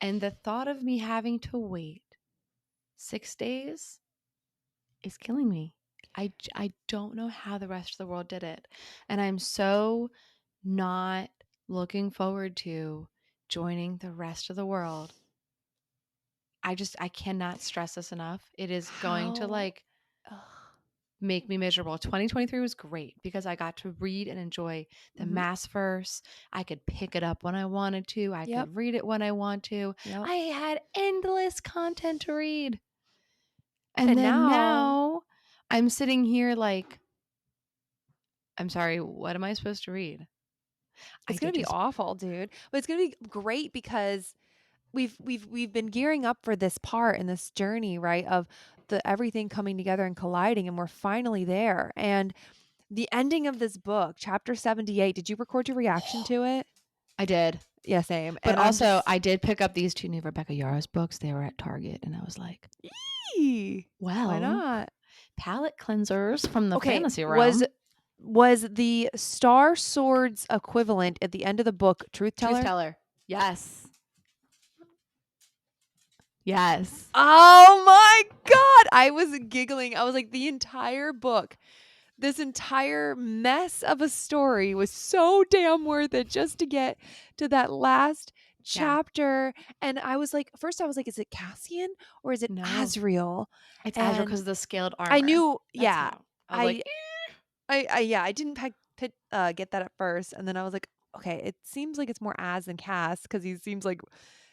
And the thought of me having to wait 6 days is killing me. I don't know how the rest of the world did it. And I'm so not looking forward to joining the rest of the world. I cannot stress this enough. It is going to How? like Ugh. make me miserable. 2023 was great because I got to read and enjoy the Mhm. mass verse. I could pick it up when I wanted to. I Yep. could read it when I want to. Yep. I had endless content to read. And And then now now I'm sitting here like, I'm sorry, what am I supposed to read? I it's gonna did be just, awful, dude. But it's gonna be great because we've been gearing up for this part in this journey, right? Of the everything coming together and colliding, and we're finally there. And the ending of this book, chapter 78, did you record your reaction to it? I did. Yeah, same. But And I'm also, just I did pick up these two new Rebecca Yarros books. They were at Target, and I was like, Eee, why well, not? palette cleansers from the Okay, fantasy was realm. was the Star Swords equivalent at the end of the book Truth Truth Teller? teller. Yes. Yes. Oh my god! I was giggling. I was like, the entire book, this entire mess of a story was so damn worth it just to get to that last Yeah. chapter. And I was like, first I was like, is it Cassian or is it No. Azriel? It's Azure And because of the scaled I armor. knew, That's yeah, how. I was like, I, I yeah, I didn't get that at first, and then I was like, okay, it seems like it's more Az than Cass because he seems like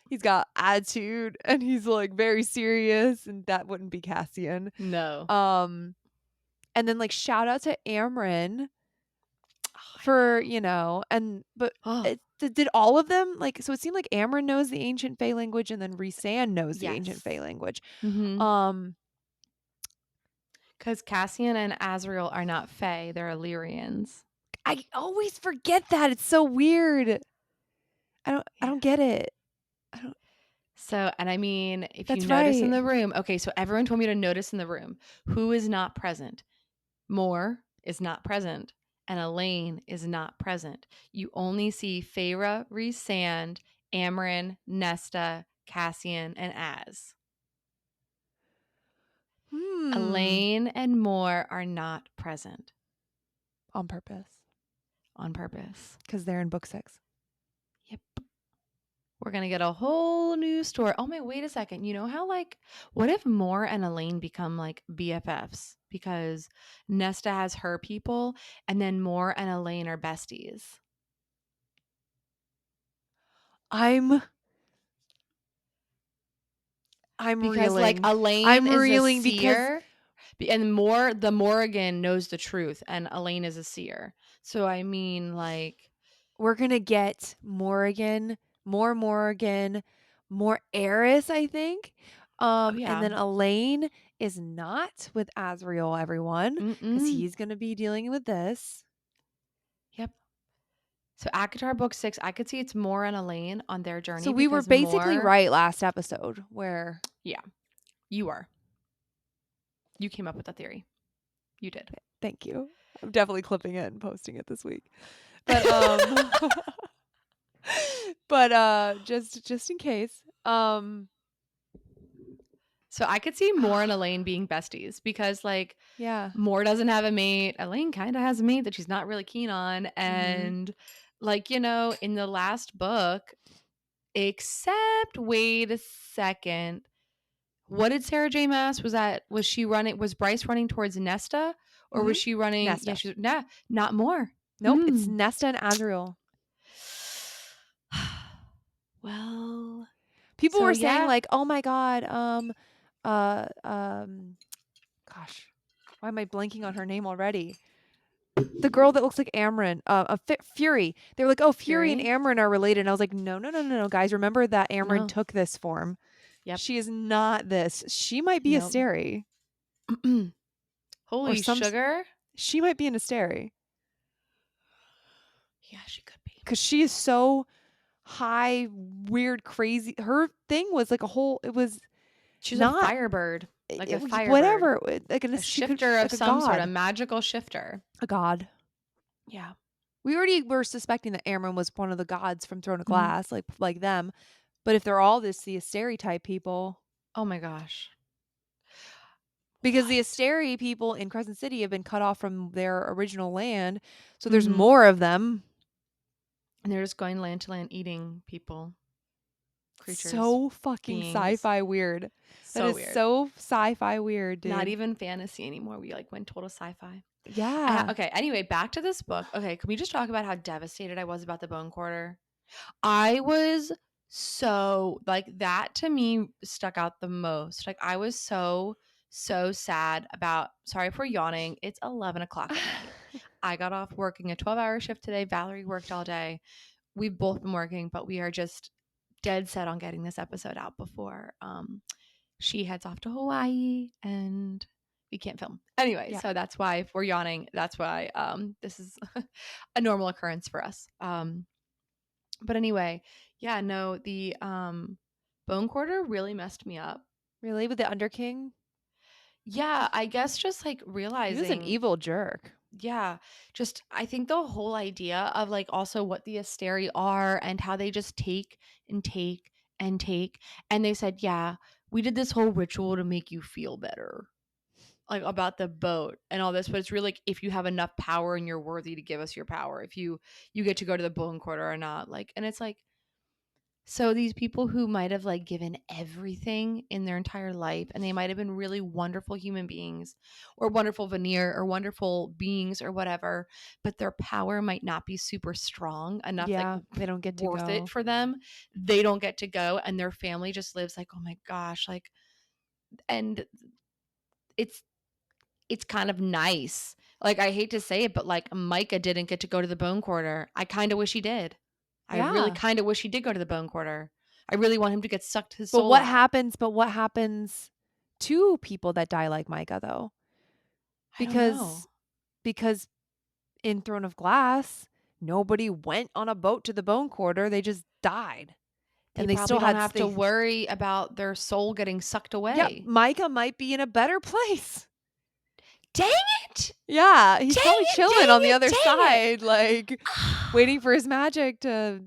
he's got attitude and he's like very serious, and that wouldn't be Cassian. no. Um, and then like shout out to Amryn Oh, I for know. and but Oh, it did all of them like so it seemed like Amryn knows the ancient Fey language and then Rhysand knows the ancient Fey yes. language. Mm-hmm. Um, Because Cassian and Azrael are not Fae, they're Illyrians. I always forget that. It's so weird. I Yeah. don't get it. I don't. So, and I mean, if you That's notice in right. the room, okay, so everyone told me to notice in the room who is not present. Moore is not present, and Elaine is not present. You only see Feyre, Rhysand, Amarin, Nesta, Cassian, and Az. Hmm. Elaine and Moore are not present On purpose on purpose. because they're in book 6. Yep. We're going to get a whole new story. Oh, my, wait a second. You know how, like, what if Moore and Elaine become like BFFs? Because Nesta has her people, and then Moore and Elaine are besties. I'm I'm Because, like, reeling. Elaine I'm is a reeling because seer, and the Morrigan knows the truth, and Elaine is a seer. So, I mean, like, we're gonna get Morrigan, more Eris, I think. oh, And yeah. then Elaine is not with Azriel, everyone, because Mm-mm. he's gonna be dealing with this. Yep. So, ACOTAR Book 6, I could see it's more on Elaine on their So journey we were because basically more. right last episode where Yeah, you are. You came up with the theory. You did. thank you. I'm definitely clipping it and posting it this week. But but just in case. So, I could see more and Elaine being besties because, like, Yeah. Moore doesn't have a mate. Elaine kind of has a mate that she's not really keen on. Mhm. And, like, in the last book, except wait a second. What did Sarah J. Maas was she running? Was Bryce running towards Nesta, or Mhm. was she running? Yeah, Nesta. she's nah, not more. Nope, it's Hmm. Nesta and Azriel. Well, People so were saying yeah, like, "Oh my god, uh um gosh, why am I blanking on her name already? The girl that looks like Amryn, Fury. They were like, "Oh, Fury and Fury. Amryn are related." And I was like, "No, no, no, no, no, guys. Remember that Amryn No. took this form. Yep. She is not this. She might be a Nope. Asteri or Holy some. sugar. She might be an Asteri Yeah, she could be. because she is so high, weird, crazy. Her thing was like a whole. It was She's a not. firebird, It, like a it was firebird, whatever. Like a she could shifter of like a some sort, a god, magical shifter. a god. Yeah. We already were suspecting that Amryn was one of the gods from Throne of Mhm. Glass, like them. But if they're all the Asteri type people, Oh my gosh. because the What? Asteri people in Crescent City have been cut off from their original land, so there's Mhm. more of them. And they're just going land to land eating people, creatures, So fucking beings. sci-fi weird. That So is weird. so sci-fi weird, Not dude. even fantasy anymore. We like went total sci-fi. Yeah. Okay, anyway, back to this book. Okay, can we just talk about how devastated I was about the bone quarter? I was so like that to me stuck out the most. Like I was so sad about sorry for yawning. It's 11 o'clock at night. I got off working a 12-hour shift today. Valerie worked all day. We've both been working, but we are just dead set on getting this episode out before she heads off to Hawaii and we can't film. Anyway, Yeah. so that's why if we're yawning, that's why this is a normal occurrence for us. But anyway, yeah, no, the bone quarter really messed me up. Really? With the Underking? Yeah, I guess just like He was an realizing, evil jerk. yeah, just I think the whole idea of like also what the Asteri are and how they just take and take and take. And they said, yeah, we did this whole ritual to make you feel better. Like about the boat and all this, but it's really like if you have enough power and you're worthy to give us your power, if you get to go to the bone quarter or not. Like, and it's like so these people who might have like given everything in their entire life and they might have been really wonderful human beings or wonderful veneer or wonderful beings or whatever, but their power might not be super strong enough like Yeah, they don't get to worth it go. for them. They don't get to go and their family just lives like, "Oh my gosh," like and it's it's kind of nice. Like I hate to say it, but like Micah didn't get to go to the bone quarter. I kind of wish he did. I really Yeah. kind of wish he did go to the bone quarter. I really want him to get sucked his But soul what out. happens but what happens to people that die like Micah though? I don't know. Because because in Throne of Glass, nobody went on a boat to the Bone Quarter. They just died. They And they probably still don't had have to worry about their soul getting sucked yeah, away. Micah might be in a better place. Dang it! Yeah, he's Dang probably it! chilling on Dang the it! other Dang it! side, like waiting for his magic to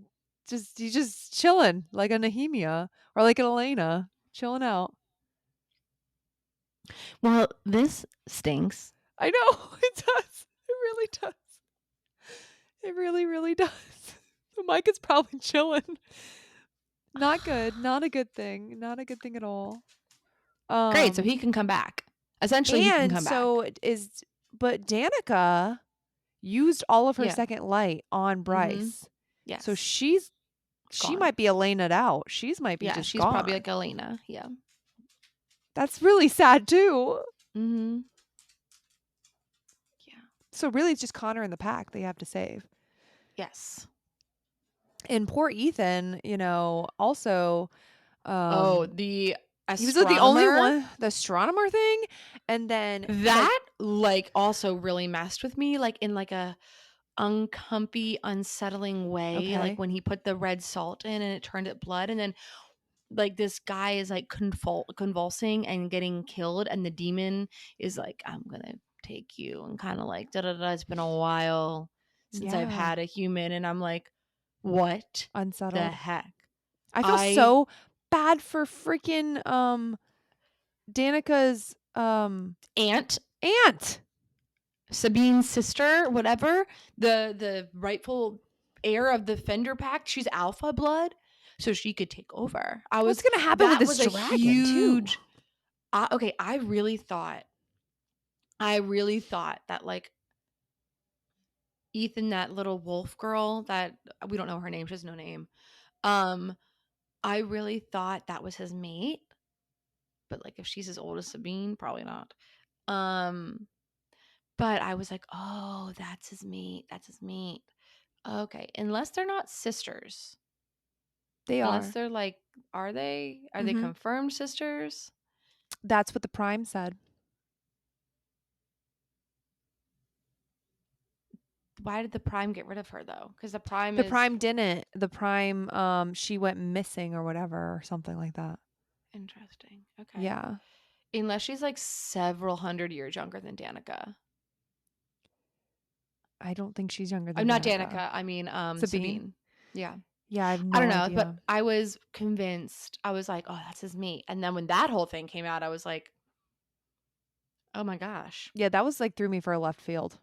he's just chilling like a Nehemia or like an Elena, chilling out. Well, this stinks. I know it does. It really does. It really, really does. So Micah's probably chilling. Not good. Not a good thing. Not a good thing at all. Great, so Um, he can come back. Essentially, he can and come back. so but Danica used all of her Yeah. second light on Mhm. Bryce. So Yes. she gone. might be Elena it out. She's might be Yeah, just she's probably gone. like Elena. Yeah. That's really sad too. Mhm. Yeah. So really, it's just Connor and the pack they have to save. Yes. And poor Ethan, also, Oh, um, the he was the only astronomer. one, the astronomer thing, and then like, That like also really messed with me, like in like a uncomfy, unsettling way. Like okay, when he put the red salt in and it turned it blood, and then like this guy is like convulsing and getting killed, and the demon is like, I'm gonna take you, and kind of like da da da. It's been a while since I've yeah, had a human, and I'm like, what the unsettled. heck? I feel I so bad for freaking Danica's aunt aunt. Sabine's sister, whatever, the rightful heir of the Fender Pact, she's alpha blood, so she could take over. What's gonna happen with That this was a dragon too? huge. Okay, I really thought that like Ethan, that little wolf girl that we don't know her name, she has no name. Um, I really thought that was his mate, but like if she's as old as Sabine, probably not. Um, but I was like, oh, that's his mate. That's his mate. Okay, unless they're not sisters. They Unless are. they're like, are they? Are they Mm-hmm. confirmed sisters? That's what the Prime said. Why did the Prime get rid of her though? Because the Prime The is Prime didn't. The Prime, she went missing or whatever, or something like that. interesting. Okay. Yeah, Unless she's like several hundred years younger than Danica. I don't think she's younger I'm than not Danica. Danica. I mean, Sabine. Sabine. Yeah. Yeah, I have I no don't know, but idea. I was convinced. I was like, oh, that's his mate. And then when that whole thing came out, I was like, oh my gosh. Yeah, that was like threw me for a left field.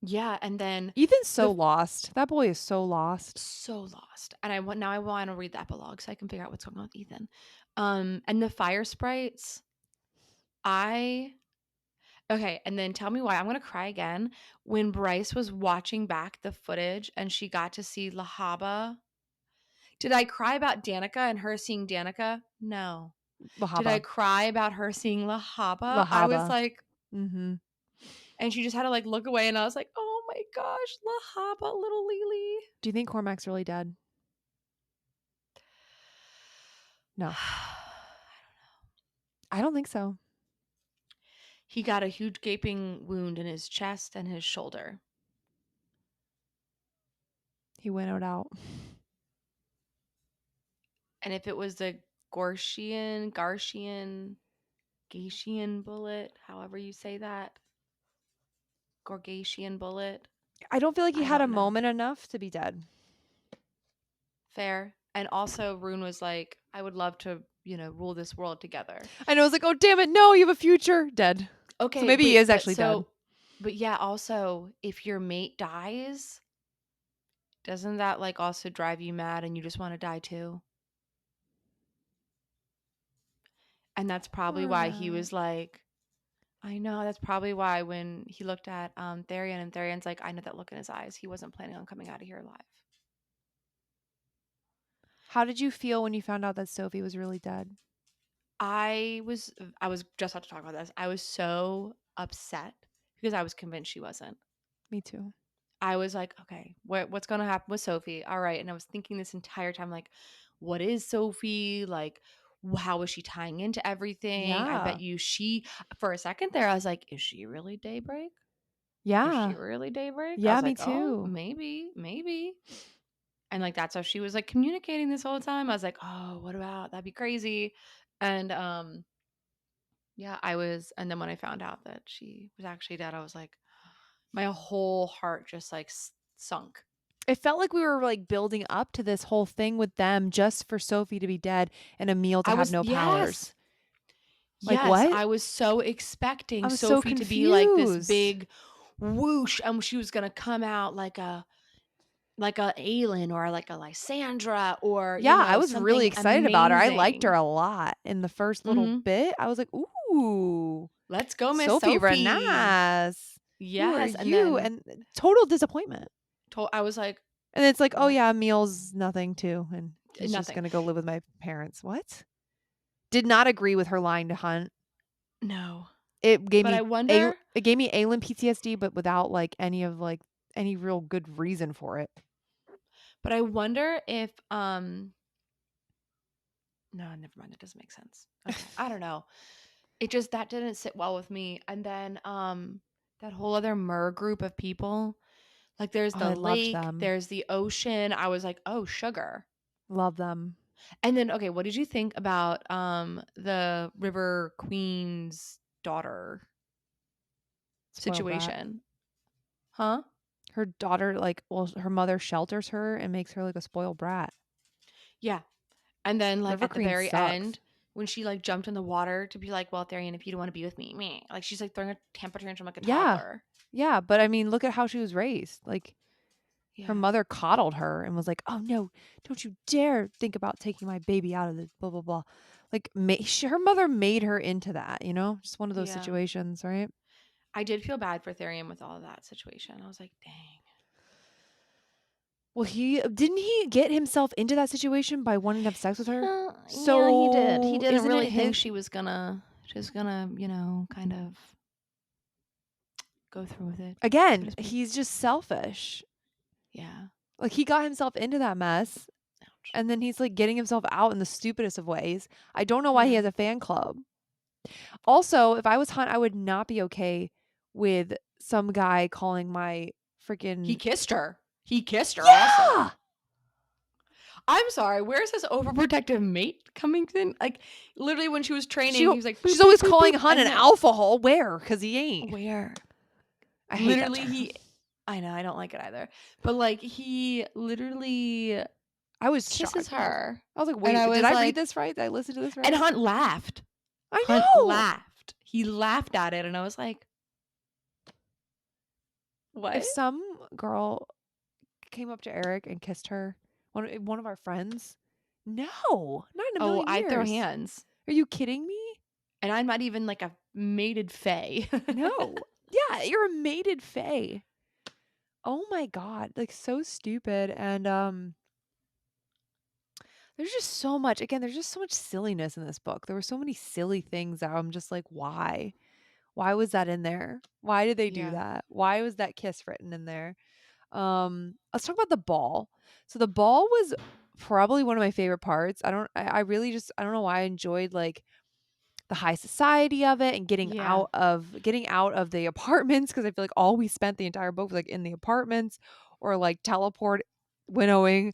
Yeah. And then Ethan's so the lost. That boy is so lost. so lost. And I want to read the epilogue so I can figure out what's going on with Ethan. And the fire sprites, I okay, and then tell me why I'm gonna cry again. When Bryce was watching back the footage and she got to see Lahaba. Did I cry about Danica and her seeing Danica? No. Did I Lahaba. cry about her seeing Lahaba? I was Lahaba. like, Mm-hmm. and she just had to like look away, and I was like, oh my gosh, Lahaba, little Lily. Do you think Cormac's really dead? No, I don't think so. He got a huge gaping wound in his chest and his shoulder. He winnowed out. And if it was the Gaetian bullet, however you say that, Gorgatian bullet, I don't feel like he I had a don't know. moment enough to be dead. Fair. And also, Rune was like, I would love to, rule this world together. I know. I was like, oh damn it, no, you have a future. Dead. So Okay, maybe he wait, is actually dead. but yeah, also, if your mate dies, doesn't that like also drive you mad and you just want to die too? And that's probably Poor why he Matt. was like, I know, that's probably why when he looked at Therian and Therian's like, I know that look in his eyes. He wasn't planning on coming out of here alive. How did you feel when you found out that Sophie was really dead? I was just about to talk about this. I was so upset because I was convinced she wasn't. Me too. I was like, okay, what's going to happen with Sophie? All right. And I was thinking this entire time, like, what is Sophie? Like, how is she tying into everything? I bet Yeah. you for a second there, I was like, is she really Daybreak? Is she Yeah. really Daybreak? I Yeah, was me like, oh, too. maybe. And like, that's how she was like communicating this whole time. I was like, oh, what about that'd be crazy. And, yeah, and then when I found out that she was actually dead, I was like, my whole heart just like sunk. It felt like we were like building up to this whole thing with them just for Sophie to be dead and Emil to have no powers. Yes. Like Yes, what? I was so I expecting was so Sophie to be like this confused. big whoosh, and she was gonna come out like a Aelin or like a Lysandra or Yeah, I was really something excited about her. I liked her amazing. a lot in the first little Hmm. bit. I was like, "Ooh, Let's go, Miss Sophie Sophie. Renas. Who are Yes, and you?" then And total disappointment. I was like, And it's like, "Oh, What? yeah, Emil's nothing too, and he's just Nothing. gonna go live with my parents." What? Did not agree with her lying to Hunt. No. It gave But I me a wonder it gave me Aelin PTSD, but without, like, any of, like, any real good reason for it. but I wonder if no, never mind. That doesn't make sense. Okay. I don't know. It just that didn't sit well with me. And then that whole other mer group of people, like there's Oh, the I loved lake, them. there's the ocean. I was like, "Oh, sugar." Love them. And then okay, what did you think about the River Queen's daughter Spoiled brat. situation? Huh? Her daughter, like well, her mother shelters her and makes her like a spoiled brat. Yeah. And then like River at the Queen very sucks. end when she like jumped in the water to be like, "Well, Therian, if you don't want to be with me, me." Like she's like throwing a temper tantrum like a Yeah. toddler. Yeah, but I mean, look at how she was raised. Like her Yeah. mother coddled her and was like, "Oh no, don't you dare think about taking my baby out of the blah blah blah." Like her mother made her into that, you know? Just one of those Yeah. situations, right? I did feel bad for Therian with all of that situation. I was like, "Dang." Well, he didn't he get himself into that situation by wanting to have sex with her? Yeah, yeah, he did. He So, didn't isn't really it think his she was gonna just gonna, kind of go through with it, so again, to speak. he's just selfish. Yeah. Like he got himself into that mess Ouch. and then he's like getting himself out in the stupidest of ways. I don't know why he Yeah. has a fan club. Also, if I was Hunt, I would not be okay with some guy calling my He freaking kissed her. He kissed her also. yeah. I'm sorry, where's this overprotective mate coming in? Like, literally when she was She training, he was like, "Boop, she's boop, always boop, calling boop," Hunt and an then alpha hole. Where? Because he ain't. where? I hate that Literally, term. I know, I don't like it either. But, like, he literally I was kisses shocked. I was, her, I was like, and I wait, did was I read like this right? Did I listen to this and right? Hunt laughed. I Hunt know. laughed. He laughed at it, and I was like, If "What?" some girl came up to Eric and kissed her, one of our friends, no, not in a Oh, million I'd throw years. hands, Are you kidding me? and I'm not even, like, a mated fae. No. Yeah, you're a mated fae. Oh my god, like so stupid. And there's just so much. Again, there's just so much silliness in this book. There were so many silly things that I'm just like, why? Why was that in there? Why did they do Yeah. that? Why was that kiss written in there? Let's talk about the ball. So the ball was probably one of my favorite parts. I really just I don't know why I enjoyed like the high society of it and Yeah. getting out of the apartments because I feel like all we spent the entire book was like in the apartments or like teleport winnowing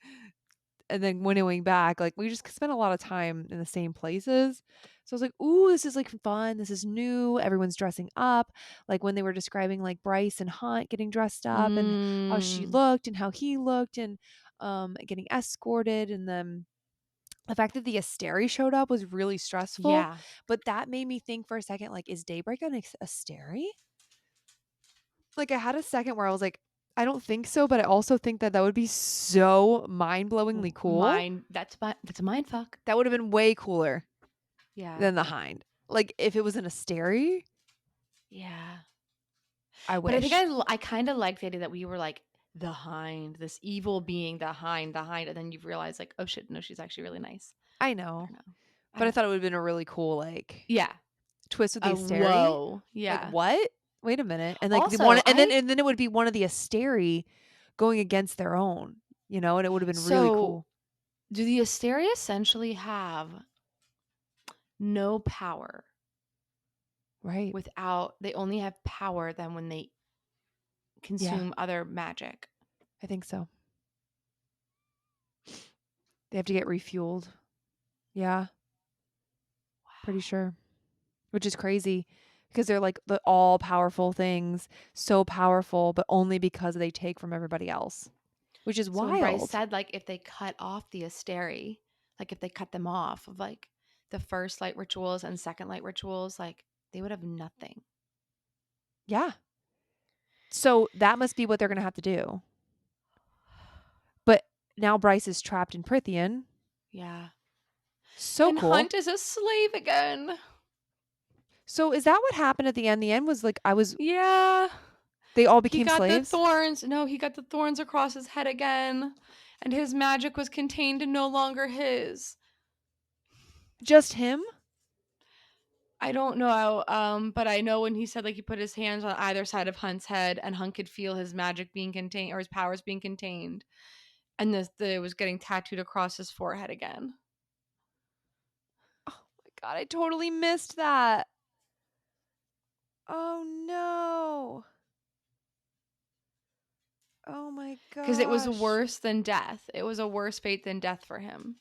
and then winnowing back. Like we just spent a lot of time in the same places. So I was like, ooh, this is like fun. This is new. Everyone's dressing up. Like when they were describing like Bryce and Hunt getting dressed up and how she Mm. looked and how he looked and getting escorted and then the fact that the Asteri showed up was really stressful, Yeah. but that made me think for a second, like, is Daybreak an Asteri? Like, I had a second where I was like, I don't think so, but I also think that that would be so mind-blowingly cool. That's a mind fuck. That would have been way cooler Yeah. than the Hind. Like, if it was an Asteri, Yeah. I But I think wish. I kind of like the idea that we were like the hind, this evil being the hind, and then you realize like, oh shit, no, she's actually really nice. I I know, don't know. I but I don't thought it know. would have been a really cool, like, Yeah. twist with the Asteri. Whoa. Like, Yeah. what? Wait a minute. And like the one Also, I and then it would be one of the Asteri going against their own, you know, and it would have been really so cool. do the Asteria essentially have no power Right. without they only have power then when they Yeah, consume other magic? I think so. They have to get refueled. Yeah, pretty sure. Which is crazy because they're like the all powerful things, so powerful, but only because they take from everybody else, which is So when Bryce wild. said like if they cut off the Asteri, like if they cut them off of like the first light rituals and second light rituals, like they would have nothing. Yeah. So that must be what they're going to have to do. But now Bryce is trapped in Prithian. Yeah. So And cool. Hunt is a slave again. So is that what happened at the end? The end was like I was Yeah. They all He became got the slaves? thorns. No, he got the thorns across his head again, and his magic was contained and no longer his. Just him? I don't know, but I know when he said like he put his hands on either side of Hunt's head, and Hunt could feel his magic being contained or his powers being contained, and it was getting tattooed across his forehead again. Oh my god, I totally missed that. Oh no. Oh my Because it was gosh. worse than death. It was a worse fate than death for him.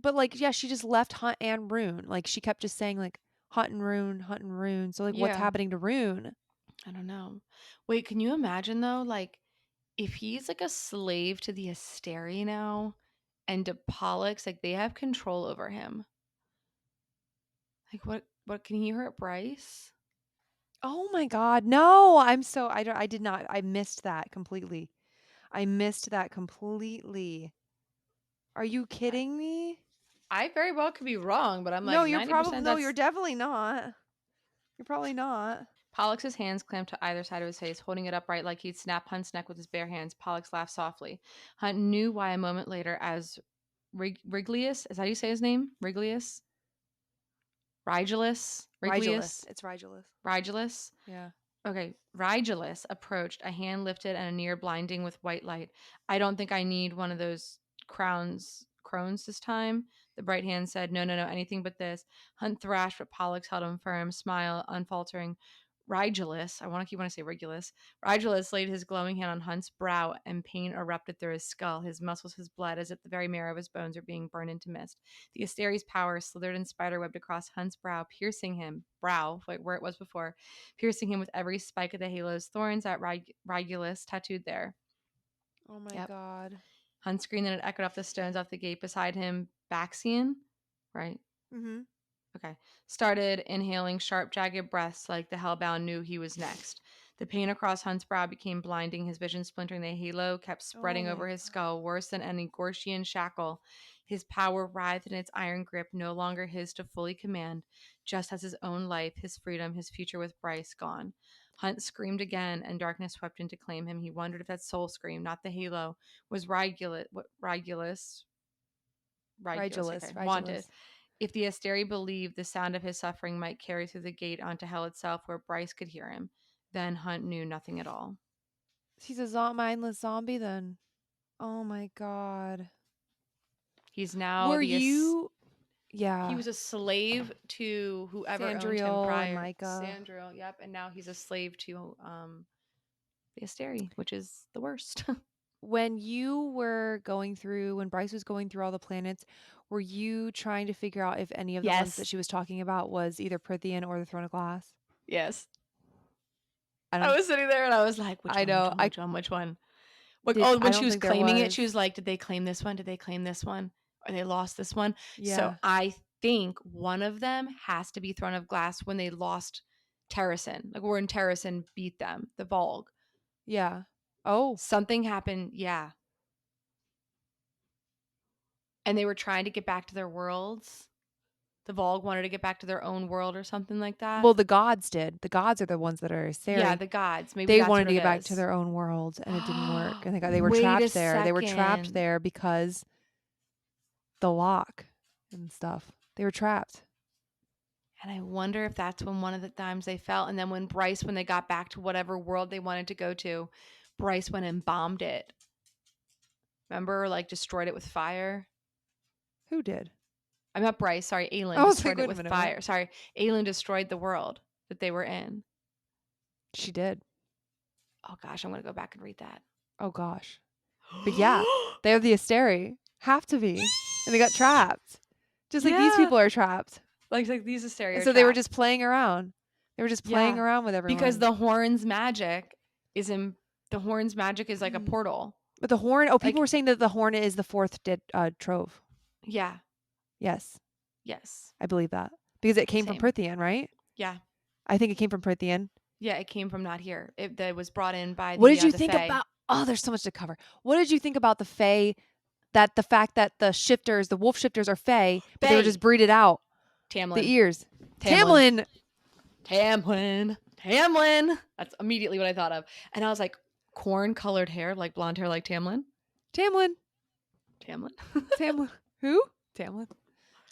But like, yeah, she just left Hunt and Rune. Like she kept just saying like Hunt and Rune, Hunt and Rune. So like what's Yeah, happening to Rune? I don't know. Wait, can you imagine though? Like, if he's like a slave to the Asteri now, and to Pollux, like they have control over him. Like, what can he hurt Bryce? Oh my god. No, I did not I missed that completely. I missed that completely. Are you kidding me? I very well could be wrong, but I'm No, like you're probably 90% no, you're that's definitely not. You're probably not. Pollux's hands clamped to either side of his face, holding it upright like he'd snap Hunt's neck with his bare hands. Pollux laughed softly. Hunt knew why a moment later as Riglius, is that how you say his name? Riglius? Rigulus? Rigulus. Riglius? It's Rigulus. Rigulus? Yeah. Okay, Rigulus approached, a hand lifted and a near blinding with white light. I don't think I need one of those crones this time. The bright hand said, no, no, no, anything but this. Hunt thrashed, but Pollux held him firm, smile unfaltering. Rigulus, I want to keep want to say Regulus. Rigulus laid his glowing hand on Hunt's brow, and pain erupted through his skull, his muscles, his blood, as if the very marrow of his bones were being burned into mist. The Asteri's power slithered and spiderwebbed across Hunt's brow, piercing him, like where it was before, piercing him with every spike of the halo's thorns at Regulus tattooed there. Oh my Yep. god. Hunt screamed and it echoed off the stones off the gate beside him. Baxian, right? Mhm. Okay. Started inhaling sharp, jagged breaths like the hellbound knew he was next. The pain across Hunt's brow became blinding. His vision splintering. The halo kept Oh spreading over my his god. skull, worse than any Gortian shackle. His power writhed in its iron grip, no longer his to fully command, just as his own life, his freedom, his future with Bryce gone. Hunt screamed again, and darkness swept in to claim him. He wondered if that soul scream, not the halo, was Regulus, okay, Rigulus. wanted. Rigulus. If the Asteri believed the sound of his suffering might carry through the gate onto hell itself where Bryce could hear him, then Hunt knew nothing at all. He's a mindless zombie then. Oh my god. He's now Were you he yeah, was a slave to whoever owned him Sandriel and prior. Micah. Sandro, yep, and now he's a slave to the Asteri, which is the worst. When you were going through when Bryce was going through all the planets, were you trying to figure out if any of the ones that Yes. she was talking about was either Prithian or the Throne of Glass? Yes. I I don't was sitting there and I was like, which I one, which know. one, I which one, which one? Like, did oh, I when she don't was think there claiming it, she was. was like, did they claim this one? Did they claim this one? Or they lost this one? So Yeah. I think one of them has to be Throne of Glass when they lost Terrasen. Like when Terrasen beat them, the Volg. Yeah. Oh, Something happened, yeah. And they were trying to get back to their worlds. The Volg wanted to get back to their own world or something like that. well, the gods did. The gods are the ones that are Yeah, Sari. the gods. Maybe They that's wanted what to it get back to is. their own world and it didn't work. And they were Wait a trapped there. They were trapped second. there because the lock and stuff. They were trapped. And I wonder if that's when one of the times they fell. And then when they got back to whatever world they wanted to go to, Bryce went and bombed it. Remember, like destroyed it with fire? Who did? I'm not Bryce. Sorry, I Aelin was like, destroyed it wait a with minute, what? fire. Sorry, Aelin destroyed the world that they were in. She did. Oh gosh, I'm going to go back and read that. Oh gosh. But yeah, they're the Asteri. Have to be. And they got trapped. Just like these Yeah. people are trapped. Like these are And so they were just stereotrapped. playing around. They were just playing Yeah. around with Because everyone. the horn's magic the horn's magic is like a Mm. portal. But the horn, oh, people Like, were saying that the horn is the fourth trove. yeah. Yes, Yes. I believe that. Because it came from Same. Prithian, right? Yeah. I think it came from Prithian. Yeah, it came from not here. It was brought in by What did you the think Fae. about? Oh, there's so much to cover. What did you think about the Fae? That the fact that the shifters, the wolf shifters, are Fae, but they were just Fae. breeded out. The Tamlin. ears. Tamlin. Tamlin. Tamlin. Tamlin. That's immediately what I thought of. And I was like, corn colored hair, like blonde hair, like Tamlin. Tamlin. Tamlin. Tamlin. Who? Tamlin.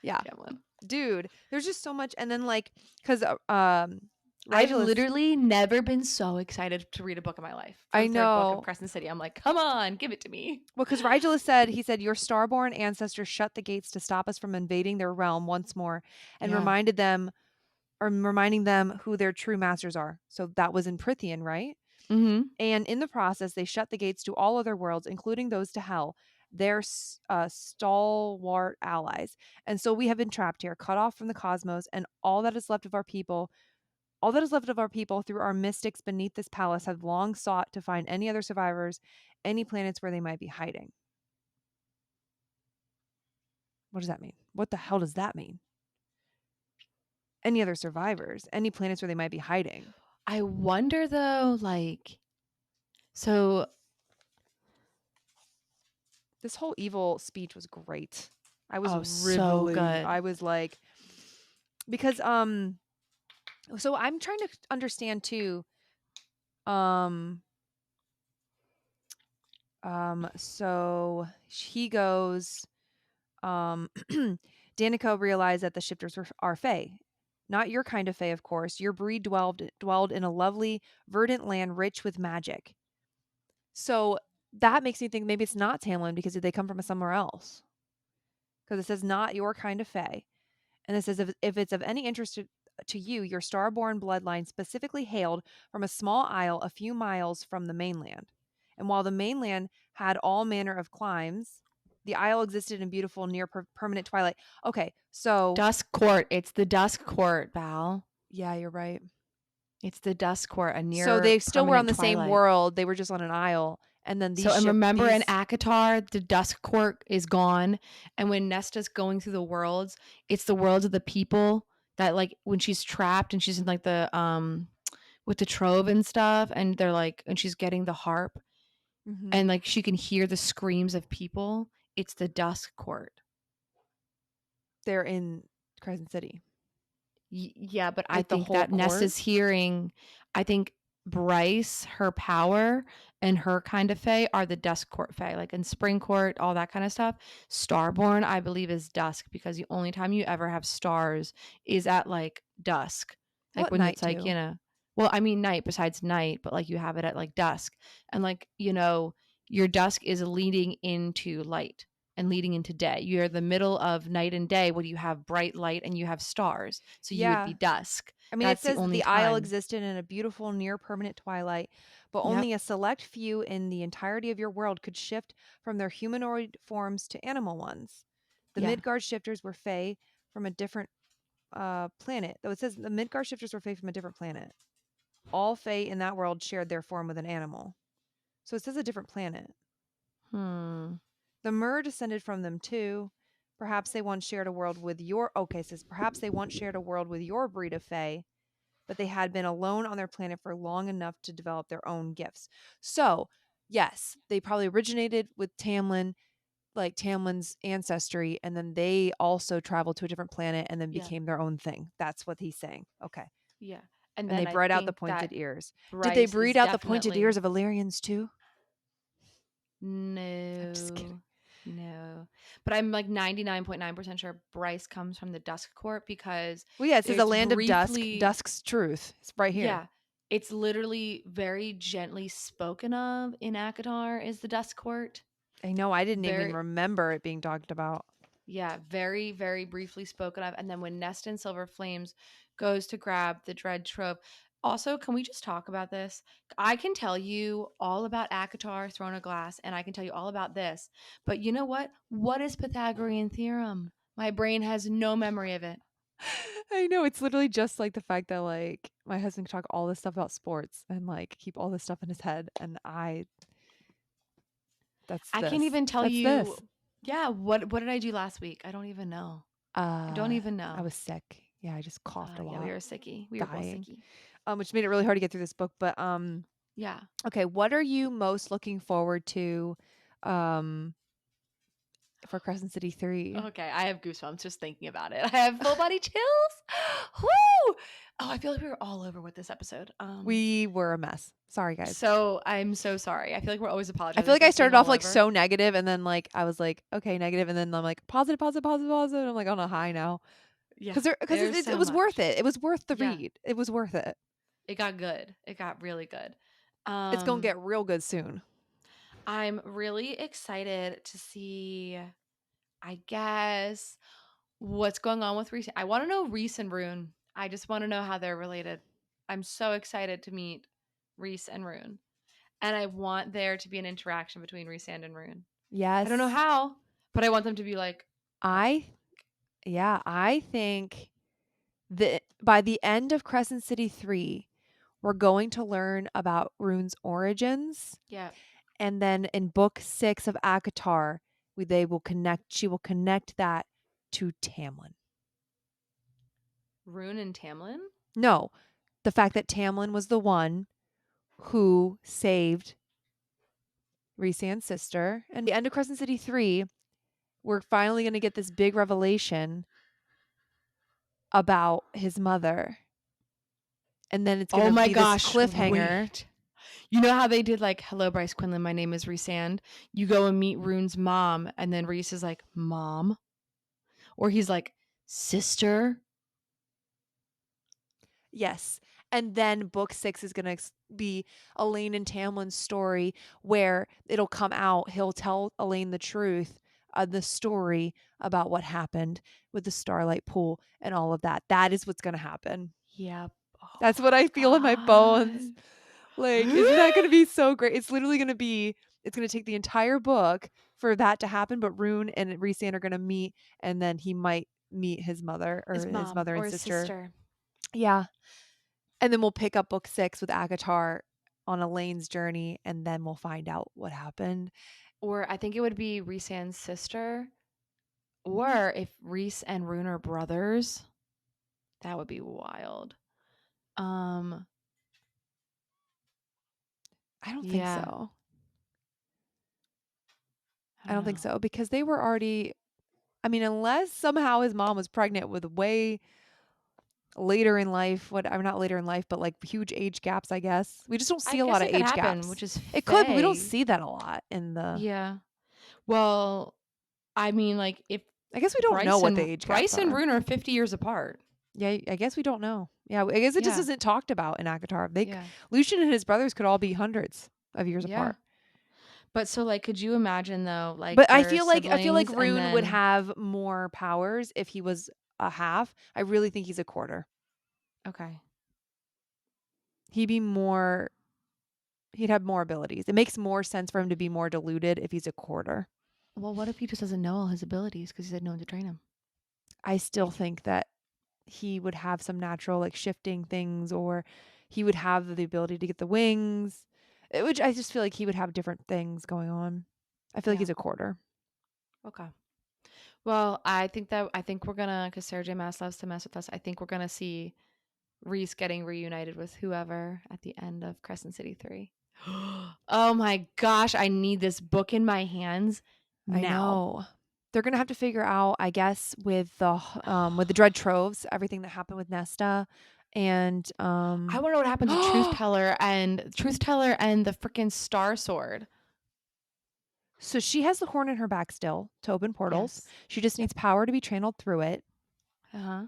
Yeah. Tamlin. Dude, there's just so much. And then, like, because I've Regulus, literally never been so excited to read a book in my life. For I the third book of know. Crescent City, I'm like, come on, give it to me. Well, because Rigellus said, he said, your starborn ancestors shut the gates to stop us from invading their realm once more and Yeah. reminded them, or reminding them who their true masters are. So that was in Prithian, right? Mm-hmm. And in the process, they shut the gates to all other worlds, including those to hell, their stalwart allies. And so we have been trapped here, cut off from the cosmos, and all that is left of our people. All that is left of our people through our mystics beneath this palace have long sought to find any other survivors, any planets where they might be hiding. What does that mean? What the hell does that mean? Any other survivors, any planets where they might be hiding. I wonder though, like, so, This whole evil speech was great. I was oh, so riveling. good. I was like, because so I'm trying to understand too. Um so he goes, Danico realized that the shifters are Fae. Not your kind of Fae, of course. Your breed dwelled in a lovely, verdant land rich with magic. So that makes me think maybe it's not Tamlin because they come from somewhere else. Because it says not your kind of Fae. And it says if it's of any interest to you, your starborn bloodline specifically hailed from a small isle a few miles from the mainland. And while the mainland had all manner of climes, the isle existed in beautiful, near permanent twilight. Okay, so Dusk Court. It's the Dusk Court, Val. yeah, you're right. It's the Dusk Court, a So near they still were on permanent the same twilight. world. They were just on an isle, and then So, these and ship remember in these. ACOTAR, the Dusk Court is gone. And when Nesta's going through the worlds, it's the worlds of the people that, like, when she's trapped and she's in like the with the trove and stuff, and they're like, and she's getting the harp, Mhm. and like she can hear the screams of people. It's the Dusk Court. They're in Crescent City, Yeah, but I like the think whole that court. Nesta's hearing, I think Bryce, her power, and her kind of fae are the dusk court fae, like in spring court, all that kind of stuff. Starborn, I believe, is dusk because the only time you ever have stars is at like dusk, like What when night it's like, too? well, I mean night besides night, but like you have it at like dusk, and like your dusk is leading into light and leading into day. You're the middle of night and day when you have bright light and you have stars. So you would be Yeah. dusk. I mean, it That's the says that only the isle time. existed in a beautiful, near permanent twilight, but Yep. only a select few in the entirety of your world could shift from their humanoid forms to animal ones. The Yeah. Midgard shifters were Fae from a different planet. Though it says the Midgard shifters were Fae from a different planet. All Fae in that world shared their form with an animal. So it says a different planet. Hmm. The Mer descended from them too. Perhaps they once shared a world with your. Okay, it says perhaps they once shared a world with your breed of Fae, but they had been alone on their planet for long enough to develop their own gifts. So, yes, they probably originated with Tamlin, like Tamlin's ancestry, and then they also traveled to a different planet and then Yeah. became their own thing. That's what he's saying. Okay. Yeah. And And they then I bred out the think pointed that ears. Did they Bryce breed is out the pointed ears definitely of Illyrians too? I'm just kidding. no. No. But I'm like 99.9% sure Bryce comes from the Dusk Court because Well, yeah, it says a there's land of dusk, briefly, dusk's truth. It's right here. yeah, it's literally very gently spoken of in ACOTAR is the Dusk Court. I know, I didn't even Very remember it being talked about. Yeah, very, very briefly spoken of. And then when Nest in Silver Flames goes to grab the Dread Trove. Also, can we just talk about this? I can tell you all about ACOTAR, Throne of Glass, and I can tell you all about this. But you know what? What is Pythagorean theorem? My brain has no memory of it. I know, it's literally just like the fact that, like, my husband can talk all this stuff about sports and, like, keep all this stuff in his head, and that's I can't this. even tell That's you, this. yeah, what did I do last week? I don't even know. I don't even I know. was sick. Yeah, I just coughed a Yeah, we lot, were sicky. We were both dying, sicky. which made it really hard to get through this book, but, Yeah. okay, what are you most looking forward to, um, for Crescent City 3. Okay, I have goosebumps just thinking about it. I have full body chills. Woo! Oh, I feel like we were all over with this episode. We were a mess. Sorry, guys. So I'm so sorry. I feel like we're always I feel apologizing like for I just being started off all like over. so negative, and then like I was like, okay, negative, and then I'm like positive, positive, positive, positive. And I'm like on a high now Yeah, because there's it so was worth much. it. It was worth the Yeah, read. It was worth it. it got good. It got really good. It's gonna Um, get real good soon. I'm really excited to see, I guess, what's going on with Reese. I want to know Reese and Rune. I just want to know how they're related. I'm so excited to meet Reese and Rune. And I want there to be an interaction between Reese and Rune. I don't know Yes, how, but I want them to be like, a- I yeah, I think that by the end of Crescent City 3, we're going to learn about Rune's origins. yeah, And then in book 6 of Akatar, she will connect that to Tamlin. Rune and Tamlin. No, the fact that Tamlin was the one who saved Rhysand's sister. And the end of Crescent City 3, we're finally going to get this big revelation about his mother. And then it's going Oh to my be this gosh, cliffhanger. wait. You know how they did like, hello, Bryce Quinlan, my name is Reese and you go and meet Rune's mom, and then Reese is like, mom? Or he's like, sister? Yes. And then book 6 is going to be Elaine and Tamlin's story where it'll come out. He'll tell Elaine the truth of the story about what happened with the Starlight Pool and all of that. That is what's going to happen. Yep. Oh That's what I feel in my bones. my Like, isn't that going to God. be so great? It's literally going to be, it's going to take the entire book for that to happen. But Rune and Rhysand are going to meet, and then he might meet his mother or His his mom mother or and his sister. sister. Yeah. And then we'll pick up book 6 with Akatar on Elaine's journey, and then we'll find out what happened. Or I think it would be Reese Ann's sister. Or if Reese and Rune are brothers, that would be wild. Um, I don't think yeah, so. I I don't don't think know. so because they were already, I mean, unless somehow his mom was pregnant with way later in life, what I'm not later in life, but like huge age gaps, I guess. We just don't I see a lot guess of it could age happen, gaps. which is It could, but we don't Faye. see that a lot in the Yeah. Well, I mean, like if I guess we don't know what the age gaps Bryce and are. Rune are 50 years apart. Yeah, I guess we don't know. Yeah, I guess it just Yeah. isn't talked about in Akatar. Yeah. Lucian and his brothers could all be hundreds of years Yeah. apart. But so like could you imagine though like But their I feel like siblings and Rune would then have more powers if he was a half. I really think he's a quarter. okay. He'd be more he'd have more abilities. It makes more sense for him to be more diluted if he's a quarter. Well, what if he just doesn't know all his abilities because he said no one to train him? I still think that he would have some natural like shifting things or he would have the ability to get the wings. It would I just feel like he would have different things going on. I feel like Yeah. he's a quarter. Okay. Well, I think we're gonna because Sarah J. Maas loves to mess with us. I think we're gonna see Reese getting reunited with whoever at the end of Crescent City 3. Oh my gosh, I need this book in my hands I now. know. They're gonna have to figure out, I guess, with the Dread Troves, everything that happened with Nesta, and I want to know what happened to Truth Teller and the freaking Star Sword. so she has the horn in her back still to open portals. Yes. She just Yep. needs power to be channeled through it. Uh-huh.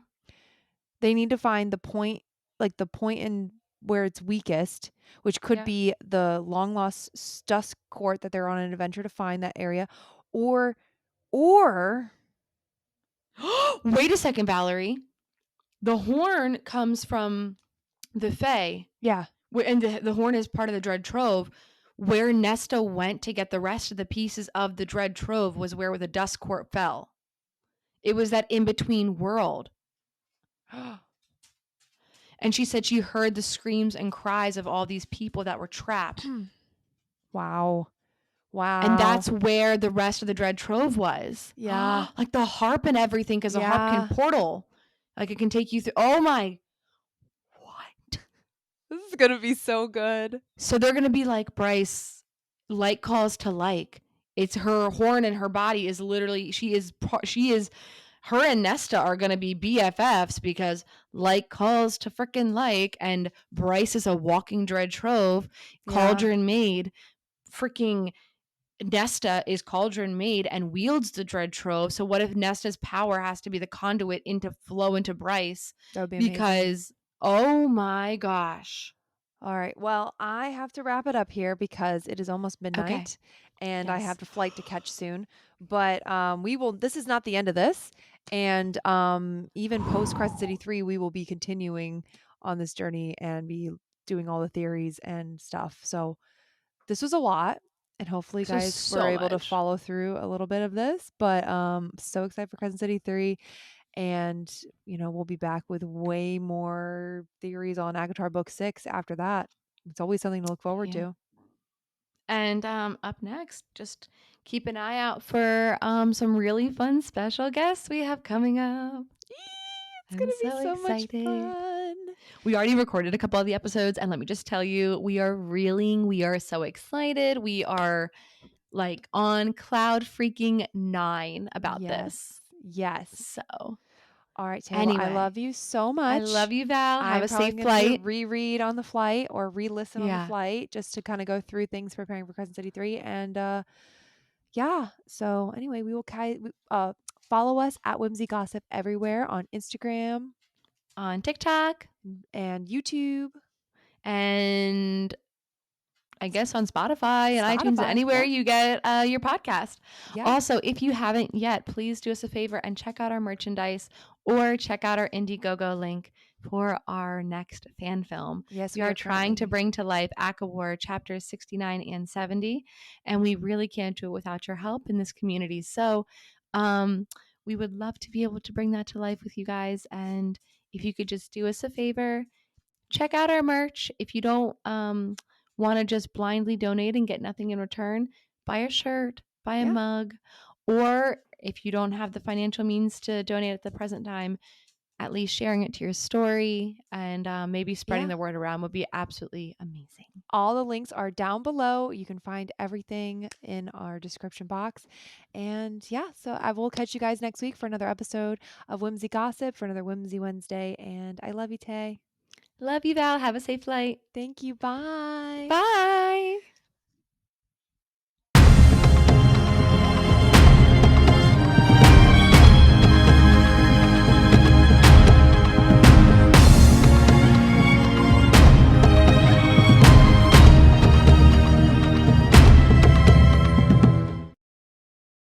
They need to find the point in where it's weakest, which could Yeah. be the long lost Stusk court that they're on an adventure to find that area, or or Wait a second, Valerie. The horn comes from the Fae, yeah. and the horn is part of the Dread Trove. Where Nesta went to get the rest of the pieces of the Dread Trove was where the Dusk Court fell. It was that in between world. And she said she heard the screams and cries of all these people that were trapped. Wow. And Wow. that's where the rest of the Dread Trove was. Yeah. Like the harp and everything, because the harp can Yeah. portal. Like it can take you through. Oh my. What? This is gonna be so good. So they're going to be like, Bryce, like calls to like. It's her horn and her body is literally she is her and Nesta are going to be BFFs because like calls to frickin' like, and Bryce is a walking dread trove, Yeah, cauldron maid, freaking Nesta is cauldron maid and wields the dread trove. So what if Nesta's power has to be the conduit into flow into Bryce? that would be amazing. Because oh my gosh. All right. Well, I have to wrap it up here because it is almost Okay. midnight and I Yes. have a flight to catch soon. But we will this is not the end of this. And even post Crescent City 3, we will be continuing on this journey and be doing all the theories and stuff. So this was a lot. And hopefully you This is guys were so able to much. follow through a little bit of this. But so excited for Crescent City 3. And, we'll be back with way more theories on Avatar Book 6 after that. It's always something to look forward Yeah. to. And up next, just keep an eye out for some really fun special guests we have coming up. Eee, it's I'm gonna be so so much excited. fun. We already recorded a couple of the episodes, and let me just tell you, we are reeling. We are so excited. We are like on cloud freaking nine about Yes. this. Yes. So, All right, Tay. Well, I anyway, love you so I love much. you, Val. Have I'm a probably safe gonna do a flight. reread on the flight or re-listen on the Yeah, flight just to kind of go through things preparing for Crescent City 3. And yeah. So anyway, we will follow us at Whimsy Gossip everywhere on Instagram on TikTok and YouTube. and I guess on Spotify and iTunes, Spotify, anywhere yeah. you get your podcast. Yeah. Also, if you haven't yet, please do us a favor and check out our merchandise or check out our Indiegogo link for our next fan film. Yes, We we are are trying to currently. bring to life ACOWAR chapters 69 and 70, and we really can't do it without your help in this community. So, um, we would love to be able to bring that to life with you guys. And if you could just do us a favor, check out our merch. If you don't want to just blindly donate and get nothing in return, buy a shirt, buy a Yeah. mug, or if you don't have the financial means to donate at the present time, at least sharing it to your story and maybe spreading Yeah. the word around would be absolutely amazing. All the links are down below. You can find everything in our description box. And yeah, so I will catch you guys next week for another episode of Whimsy Gossip for another Whimsy Wednesday. And I love you, Tay. Love you, Val. Have a safe flight. Thank you. Bye. Bye.